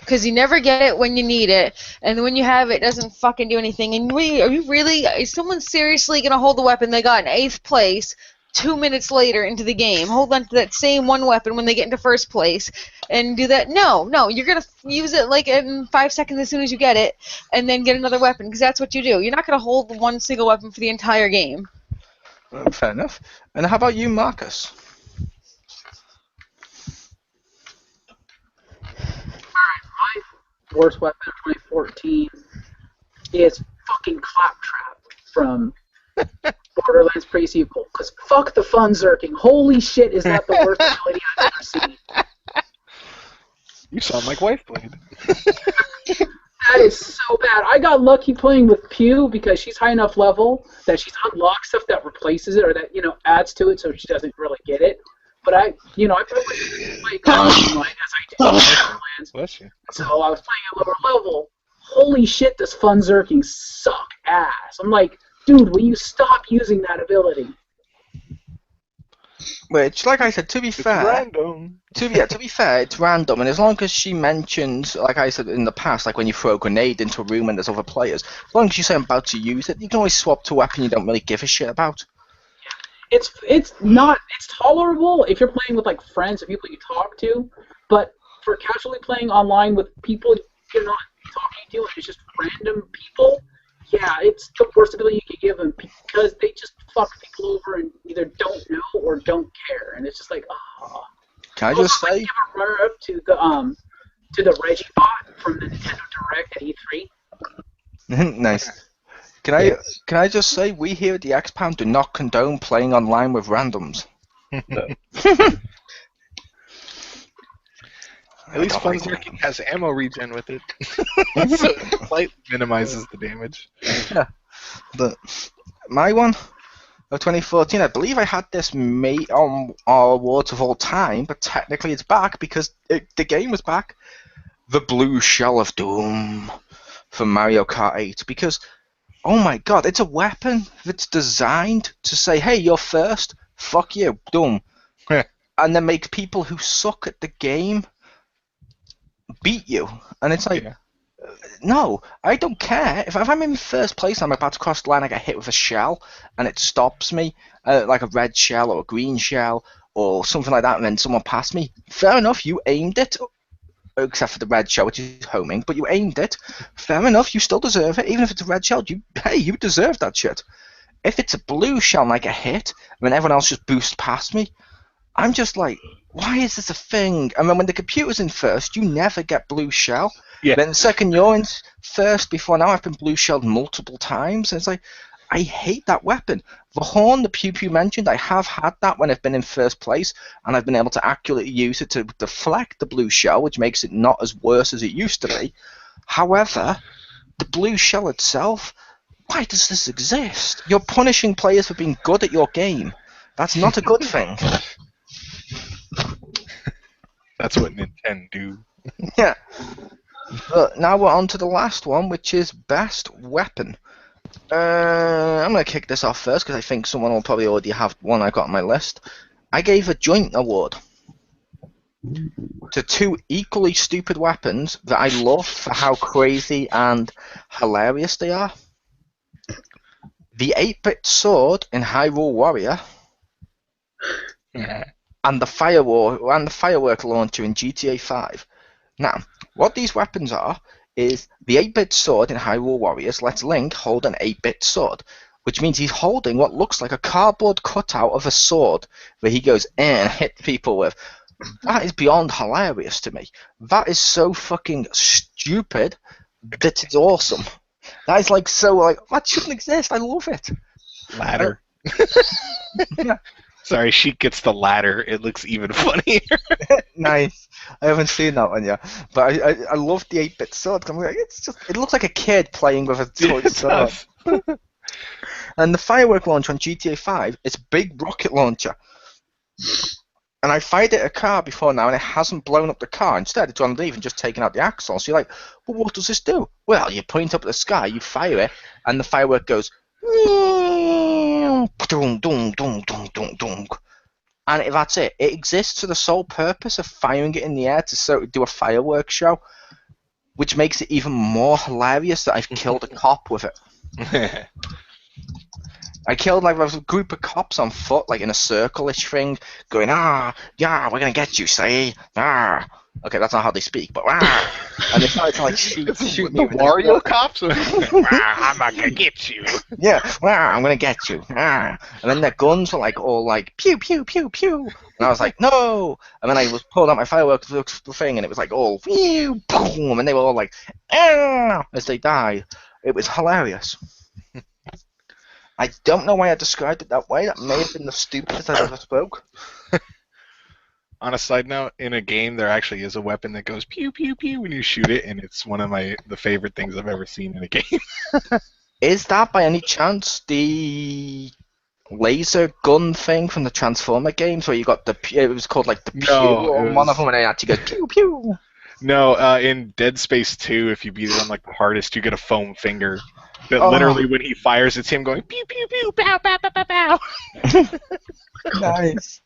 Because you never get it when you need it, and when you have it, it doesn't fucking do anything. And are you really? Is someone seriously gonna hold the weapon they got in 8th place 2 minutes later into the game? Hold on to that same one weapon when they get into 1st place, and do that? No, you're gonna use it like in 5 seconds as soon as you get it, and then get another weapon because that's what you do. You're not gonna hold one single weapon for the entire game. Fair enough. And how about you, Marcus? My worst weapon of 2014 is fucking Claptrap from Borderlands pre-sequel. Because fuck the fun zerking. Holy shit, is that the worst ability I've ever seen. You sound like Wifeblade. That is so bad. I got lucky playing with Pew because she's high enough level that she's unlocked stuff that replaces it or that, adds to it so she doesn't really get it. But I probably play like as I do Borderlands. Bless you. So I was playing at lower level. Holy shit, does fun zerking suck ass. I'm like, dude, will you stop using that ability? Which, like I said, to be fair, random. To be fair, it's random, and as long as she mentions, like I said in the past, like when you throw a grenade into a room and there's other players, as long as you say I'm about to use it, you can always swap to a weapon you don't really give a shit about. It's tolerable if you're playing with like friends or people you talk to, but for casually playing online with people you're not talking to and it's just random people, yeah, it's the worst ability you can give them because they just fuck people over and either don't know or don't care, and it's just like, ah. Can I just say? Give a runner up to the Reggie bot from the Nintendo Direct at E3. Nice. Can I just say, we here at the X-Pound do not condone playing online with randoms. At least Fun Zerking has ammo regen with it, so it slightly minimizes the damage. Yeah. But my one of 2014, I believe I had this made on our awards of all time, but technically it's back because the game was back. The Blue Shell of Doom from Mario Kart 8, because oh my god, it's a weapon that's designed to say, hey, you're first, fuck you, Doom. And then make people who suck at the game beat you. And it's like, No, I don't care. If I'm in first place and I'm about to cross the line, I get hit with a shell, and it stops me, like a red shell or a green shell or something like that, and then someone passed me. Fair enough, you aimed it, except for the red shell, which is homing, but you aimed it. Fair enough, you still deserve it. Even if it's a red shell, you deserve that shit. If it's a blue shell and I get hit, and then everyone else just boosts past me, I'm just like, why is this a thing? And then when the computer's in first, you never get blue shell. Yeah. Then second, you're in first. Before now, I've been blue shelled multiple times. And it's like, I hate that weapon. The horn, the pew pew mentioned, I have had that when I've been in first place, and I've been able to accurately use it to deflect the blue shell, which makes it not as worse as it used to be. However, the blue shell itself, why does this exist? You're punishing players for being good at your game. That's not a good thing. That's what Nintendo do. Yeah. But now we're on to the last one, which is best weapon. I'm going to kick this off first because I think someone will probably already have one I got on my list. I gave a joint award to two equally stupid weapons that I love for how crazy and hilarious they are. The 8-bit sword in Hyrule Warrior, and the firework launcher in GTA 5. Now, what these weapons are is the 8-bit sword in Hyrule Warriors lets Link hold an 8-bit sword, which means he's holding what looks like a cardboard cutout of a sword that he goes and hit people with. That is beyond hilarious to me. That is so fucking stupid that it's awesome. That is like so like that shouldn't exist. I love it. Ladder. Yeah. Sorry, she gets the ladder. It looks even funnier. Nice. I haven't seen that one yet, but I love the 8-bit sword. 'Cause I'm like, it looks like a kid playing with a toy sword. And the firework launcher on GTA 5, it's a big rocket launcher. And I fired it at a car before now, and it hasn't blown up the car. Instead, it's on leave and just taken out the axle. So you're like, well, what does this do? Well, you point up at the sky, you fire it, and the firework goes, and that's it. It exists for the sole purpose of firing it in the air to do a fireworks show, which makes it even more hilarious that I've killed a cop with it. I killed like a group of cops on foot, like in a circle-ish thing, going, yeah, we're gonna get you, say, Okay, that's not how they speak, but and they started to like shoot the Wario cops. I'm not gonna get you. Yeah, I'm gonna get you. And then their guns were like all like pew pew pew pew, and I was like no. And then I was pulling out my fireworks thing, and it was like all pew boom, and they were all like as they died. It was hilarious. I don't know why I described it that way. That may have been the stupidest I ever spoke. On a side note, in a game, there actually is a weapon that goes pew pew pew when you shoot it, and it's one of the favorite things I've ever seen in a game. Is that by any chance the laser gun thing from the Transformer games, where you got it was called like the pew on one of them, and it actually goes pew pew? No, in Dead Space 2, if you beat it on like the hardest, you get a foam finger. That literally, when he fires, it's him going pew pew pew, pow pow pow pow pow. Nice.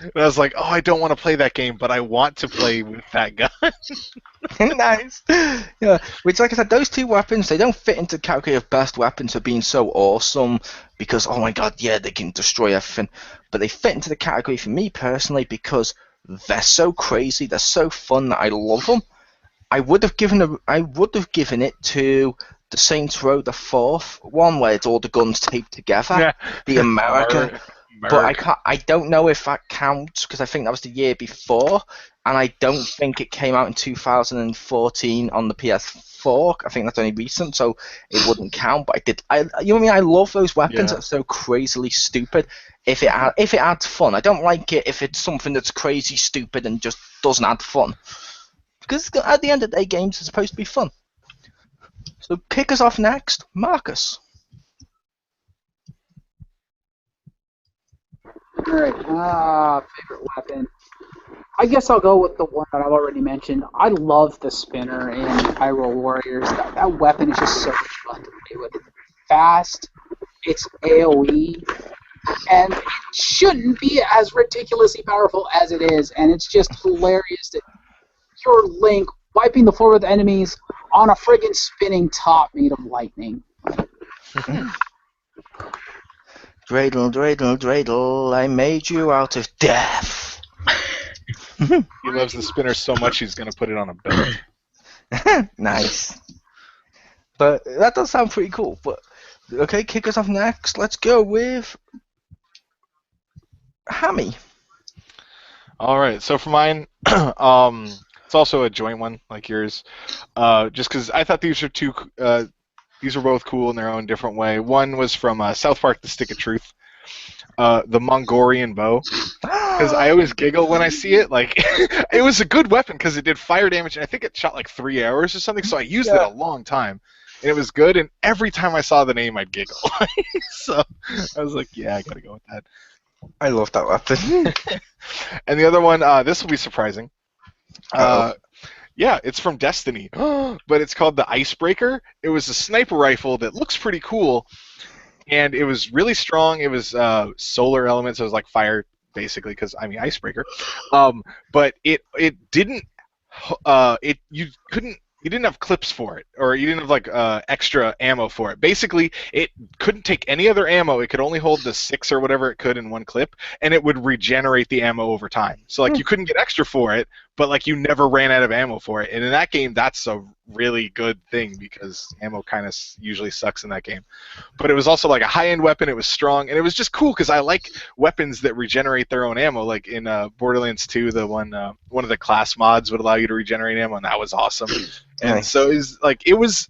And I was like, oh, I don't want to play that game, but I want to play with that gun. Nice. Yeah. Which, like I said, those two weapons, they don't fit into the category of best weapons for being so awesome because, oh my god, yeah, they can destroy everything. But they fit into the category for me personally because they're so crazy, they're so fun that I love them. I would have given it to the Saints Row the 4th one where it's all the guns taped together, Yeah. the America. But I don't know if that counts because I think that was the year before, and I don't think it came out in 2014 on the PS4. I think that's only recent, so it wouldn't count. But you know what I mean? I love those weapons that are so crazily stupid. If it adds fun, I don't like it if it's something that's crazy stupid and just doesn't add fun. Because at the end of the day, games are supposed to be fun. So kick us off next, Marcus. Alright, favorite weapon. I guess I'll go with the one that I've already mentioned. I love the spinner in Hyrule Warriors. That weapon is just so much fun to play with. It's fast, it's AoE, and it shouldn't be as ridiculously powerful as it is, and it's just hilarious that you're Link wiping the floor with enemies on a friggin' spinning top made of lightning. Dreidel, dreidel, dreidel, I made you out of death. He loves the spinner so much he's going to put it on a belt. Nice. But that does sound pretty cool. But okay, kick us off next. Let's go with Hammy. All right, so for mine, it's also a joint one like yours. Just because I thought these were both cool in their own different way. One was from South Park: The Stick of Truth, the Mongolian bow. Because I always giggle when I see it. Like, it was a good weapon because it did fire damage, and I think it shot like 3 arrows or something. So I used it a long time, and it was good. And every time I saw the name, I'd giggle. So I was like, yeah, I gotta go with that. I love that weapon. And the other one, this will be surprising. Yeah, it's from Destiny, but it's called the Icebreaker. It was a sniper rifle that looks pretty cool, and it was really strong. It was solar elements. It was like fire, basically, because I mean icebreaker. But it didn't. You didn't have clips for it, or you didn't have like extra ammo for it. Basically, it couldn't take any other ammo. It could only hold the 6 or whatever it could in one clip, and it would regenerate the ammo over time. So like you couldn't get extra for it, but like you never ran out of ammo for it. And in that game, that's a really good thing because ammo kind of usually sucks in that game. But it was also like a high-end weapon. It was strong, and it was just cool because I like weapons that regenerate their own ammo. Like in Borderlands 2, the one of the class mods would allow you to regenerate ammo, and that was awesome. And so it was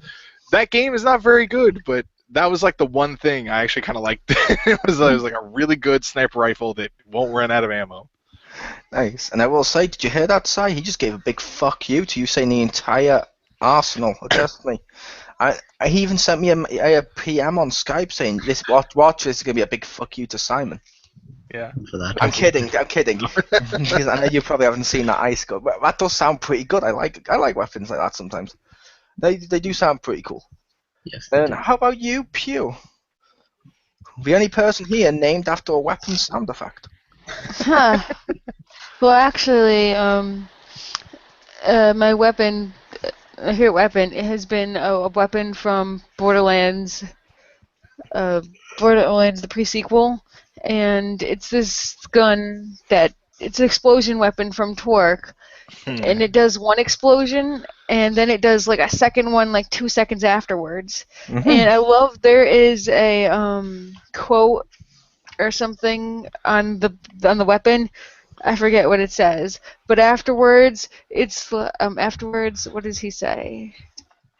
that game is not very good, but that was like the one thing I actually kind of liked. It was like a really good sniper rifle that won't run out of ammo. Nice. And I will say, did you hear that, Si? He just gave a big fuck you to you saying the entire arsenal of Destiny. He even sent me a PM on Skype saying, "This watch this is gonna be a big fuck you to Simon." Yeah. For that. I'm kidding. Because I know you probably haven't seen that ice gun. But that does sound pretty good. I like weapons like that sometimes. They do sound pretty cool. Yes. And how about you, Pew? The only person here named after a weapon sound effect. Huh. Well, actually, my weapon, here weapon, it has been a weapon from Borderlands, the pre-sequel, and it's this gun that it's an explosion weapon from Twerk, and it does one explosion, and then it does like a second one like 2 seconds afterwards. Mm-hmm. And I love there is a quote or something on the weapon. I forget what it says, but afterwards what does he say?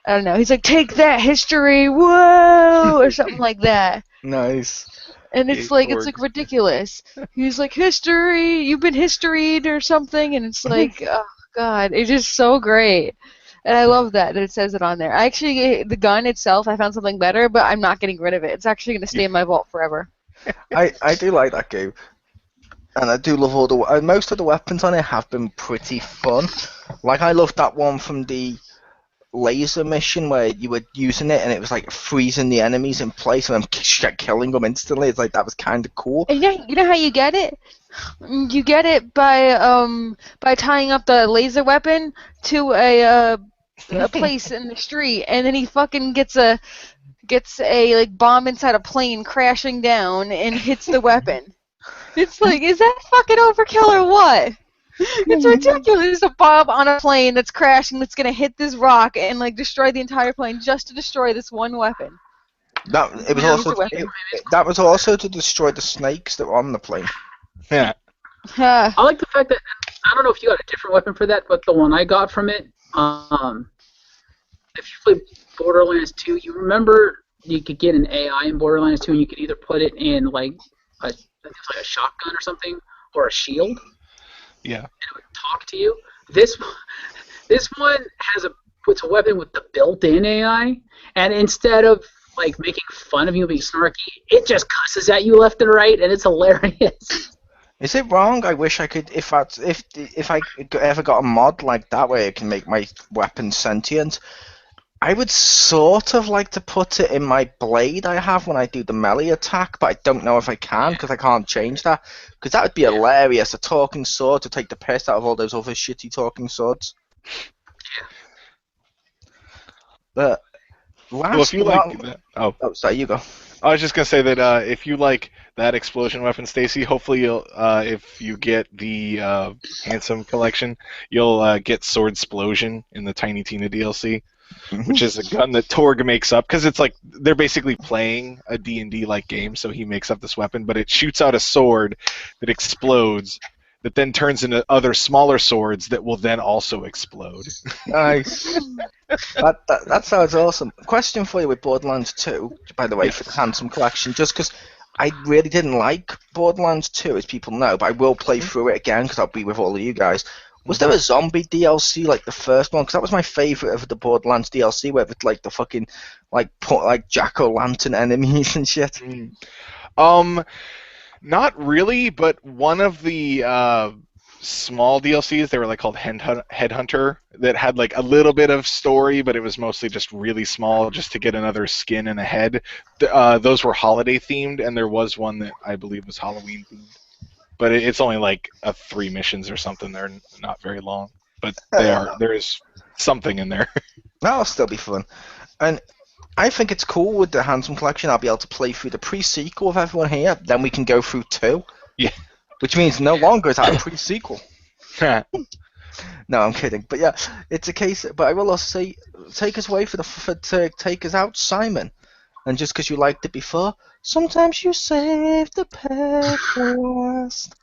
I don't know. He's like, "Take that, history, whoa," or something like that. Nice. And it's like ridiculous. He's like, "History, you've been historied," or something, and it's like, oh god, it's just so great. And I love that it says it on there. Actually, the gun itself, I found something better, but I'm not getting rid of it. It's actually going to stay in my vault forever. I do like that game, and I do love all most of the weapons on it have been pretty fun. Like I loved that one from the laser mission where you were using it and it was like freezing the enemies in place and then killing them instantly. It's like that was kind of cool. And you know how you get it? You get it by tying up the laser weapon to a place in the street, and then he fucking gets a like bomb inside a plane crashing down and hits the weapon. It's like, is that fucking overkill or what? It's ridiculous. A bomb on a plane that's crashing that's gonna hit this rock and like destroy the entire plane just to destroy this one weapon. That was also to destroy the snakes that were on the plane. Yeah. I like the fact that I don't know if you got a different weapon for that, but the one I got from it, if you played Borderlands 2, you remember you could get an AI in Borderlands 2 and you could either put it in like a shotgun or something or a shield. Yeah. And it would talk to you. This one puts a weapon with the built-in AI, and instead of like making fun of you being snarky, it just cusses at you left and right, and it's hilarious. Is it wrong? I wish I could. If I ever got a mod like that where it can make my weapon sentient, I would sort of like to put it in my blade I have when I do the melee attack, but I don't know if I can because I can't change that. Because that would be hilarious, a talking sword to take the piss out of all those other shitty talking swords. But Well, if you like that, oh, sorry, you go. I was just gonna say that if you like that explosion weapon, Stacy, hopefully you'll, if you get the Handsome collection, you'll get Sword Explosion in the Tiny Tina DLC, which is a gun that Torg makes up because it's like they're basically playing a D&D like game. So he makes up this weapon, but it shoots out a sword that explodes, that then turns into other smaller swords that will then also explode. Nice. That sounds awesome. Question for you with Borderlands 2, by the way, for the Handsome collection, just because I really didn't like Borderlands 2, as people know, but I will play through it again because I'll be with all of you guys. Was there a zombie DLC like the first one? Because that was my favorite of the Borderlands DLC, where it's like the fucking like jack-o'-lantern enemies and shit. Not really, but one of the small DLCs, they were like called Headhunter, that had like a little bit of story, but it was mostly just really small, just to get another skin and a head. Those were holiday themed, and there was one that I believe was Halloween themed. But it's only like 3 missions or something. They're not very long, but there is something in there. That'll still be fun. And I think it's cool with the Handsome collection. I'll be able to play through the pre-sequel with everyone here. Then we can go through 2. Yeah. Which means no longer is that a pre-sequel. No, I'm kidding. But yeah, it's a case. But I will also say, take us away to take us out, Simon. And just because you liked it before, sometimes you save the best.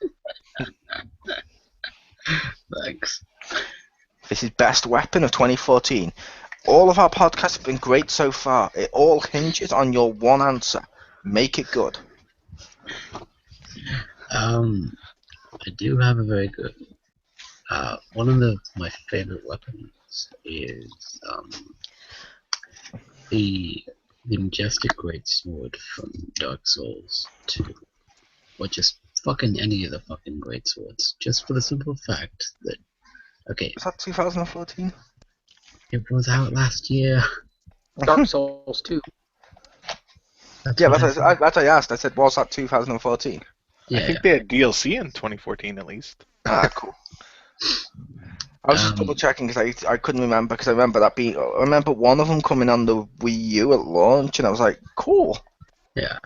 Thanks. This is best weapon of 2014. All of our podcasts have been great so far. It all hinges on your one answer. Make it good. I do have a very good. One of my favorite weapons is the Majestic Greatsword from Dark Souls 2, or just fucking any of the fucking Greatswords, just for the simple fact that, okay, Was that 2014? it was out last year. Dark Souls 2. Yeah, that's what I asked. I said, was that 2014? Yeah, I think they had DLC in 2014 at least. Ah, cool. I was just double checking because I couldn't remember, because I remember that being. I remember one of them coming on the Wii U at launch, and I was like, cool. yeah.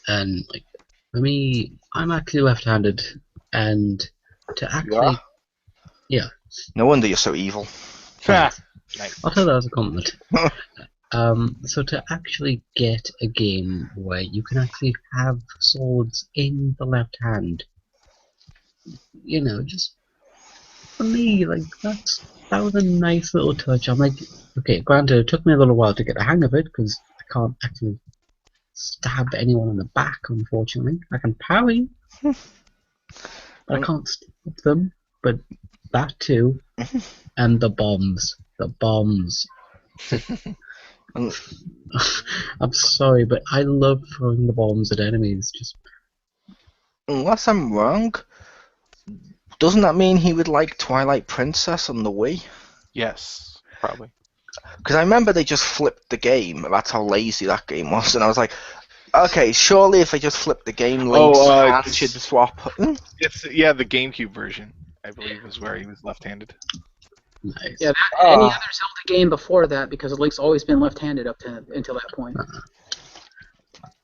And like for me, I'm actually left-handed, and to actually, yeah. No wonder you're so evil. Nice. I'll tell that as a compliment. So to actually get a game where you can actually have swords in the left hand, you know, just for me, like that was a nice little touch. I'm like, okay, granted, it took me a little while to get the hang of it because I can't actually stab anyone in the back, unfortunately. I can parry, but I can't stab them. But that too, and the bombs. I'm sorry, but I love throwing the bombs at enemies. Just Unless I'm wrong, doesn't that mean he would like Twilight Princess on the Wii? Yes, probably. Because I remember they just flipped the game. That's how lazy that game was, and I was like, okay, surely if they just flipped the game, Link's hand should swap. It's the GameCube version, I believe, is where he was left-handed. nice. Yeah, any other Zelda game before that, because Link's always been left-handed until that point.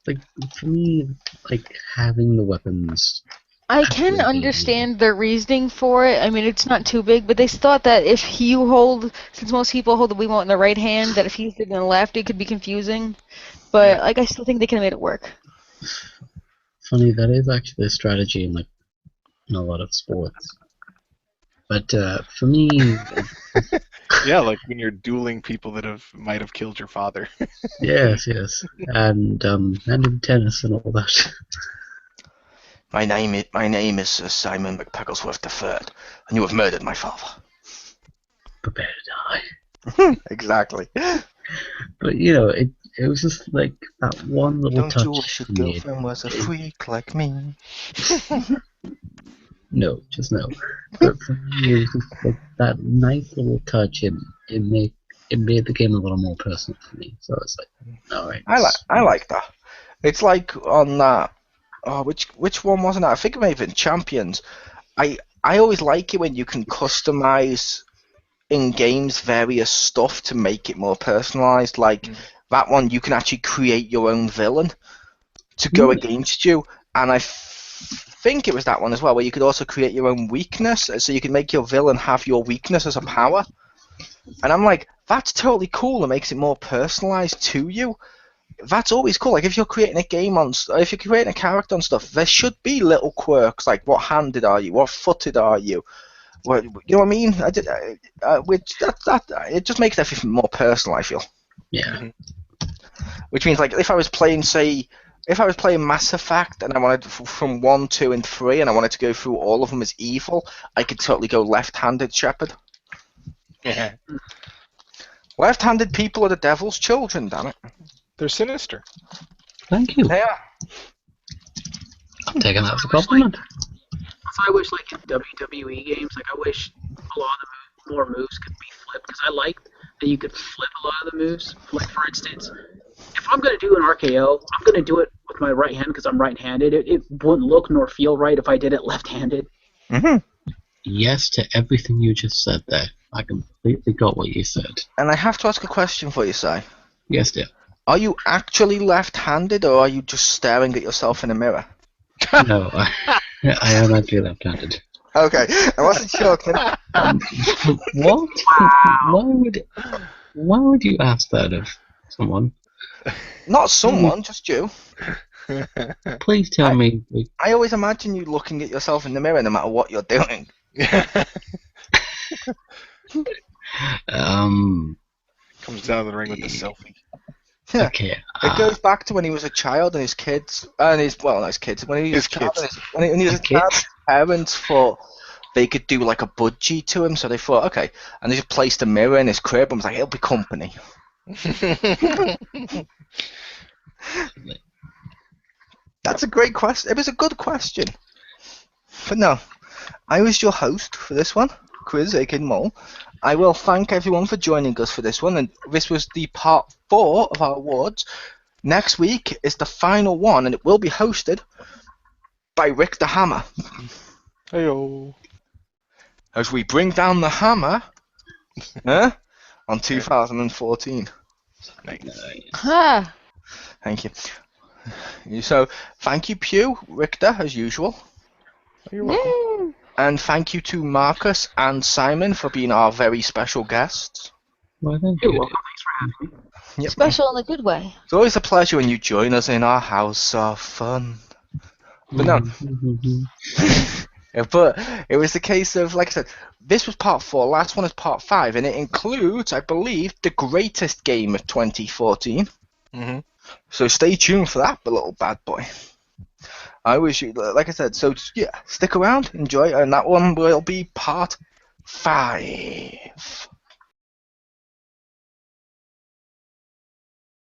Like for me, like having the weapons. I can understand their reasoning for it. I mean, it's not too big, but they thought that if since most people hold the Wiimote in the right hand, that if he's in the left, it could be confusing. But like, I still think they can have made it work. Funny, that is actually a strategy in a lot of sports. But for me, Yeah, like when you're dueling people that might have killed your father. yes, and in tennis and all that. My name is Simon McPegglesworth III, and you have murdered my father. Prepare to die. Exactly. But you know, it was just like that one little Don't touch. you wish your girlfriend was a freak like me? No, just no. But for me, it was just like that nice little touch. It made the game a little more personal for me. So it's like, all right. I like that. It's like on that. Oh, which one wasn't that? I think it may have been Champions. I always like it when you can customize in games various stuff to make it more personalized. Like that one, you can actually create your own villain to go against you, and I think it was that one as well, where you could also create your own weakness, so you can make your villain have your weakness as a power. And I'm like, that's totally cool. It makes it more personalized to you. That's always cool. Like if you're creating a game if you're creating a character and stuff, there should be little quirks like what handed are you, what footed are you, you know what I mean? It just makes everything more personal, I feel. Yeah. Which means like if I was playing Mass Effect and I wanted from 1, 2, and 3 and I wanted to go through all of them as evil, I could totally go left-handed Shepard. Yeah. Left-handed people are the devil's children, damn it. They're sinister. Thank you. They are. I'm taking that as a compliment. I wish, like in WWE games, like I wish a lot of the more moves could be flipped, because I like that you could flip a lot of the moves. Like for instance, if I'm gonna do an RKO, I'm gonna do it with my right hand because I'm right-handed. It wouldn't look nor feel right if I did it left-handed. Mm-hmm. Yes to everything you just said there. I completely got what you said. And I have to ask a question for you, Si. Yes, dear. Are you actually left-handed, or are you just staring at yourself in a mirror? No, I am actually left-handed. Okay, I wasn't sure. What? Why would you ask that of someone? Not someone, just you. Please tell me. I always imagine you looking at yourself in the mirror no matter what you're doing. Comes down to the ring with the selfie. Yeah. Okay. It goes back to when he was a child and his kids, when he was a child, when he was a child, his parents thought they could do like a budgie to him, so they thought, okay, and they just placed a mirror in his crib and was like, it'll be company. That's a great question. It was a good question. But no, I was your host for this one, Chriz, aka Mole. I will thank everyone for joining us for this one, and this was the part 4 of our awards. Next week is the final one, and it will be hosted by Rick the Hammer. Heyo. As we bring down the hammer on 2014. Ah. Thank you. So, thank you, Pew, Richter, as usual. You're welcome. And thank you to Marcus and Simon for being our very special guests. Well, thank You're you. welcome. Thanks for having me. Yep. Special in a good way. It's always a pleasure when you join us in our house of fun. But no. But it was the case of, like I said, this was part 4, last one is part 5, and it includes, I believe, the greatest game of 2014. Mm-hmm. So stay tuned for that, little bad boy. I wish you, like I said, so yeah, stick around, enjoy, and that one will be part 5.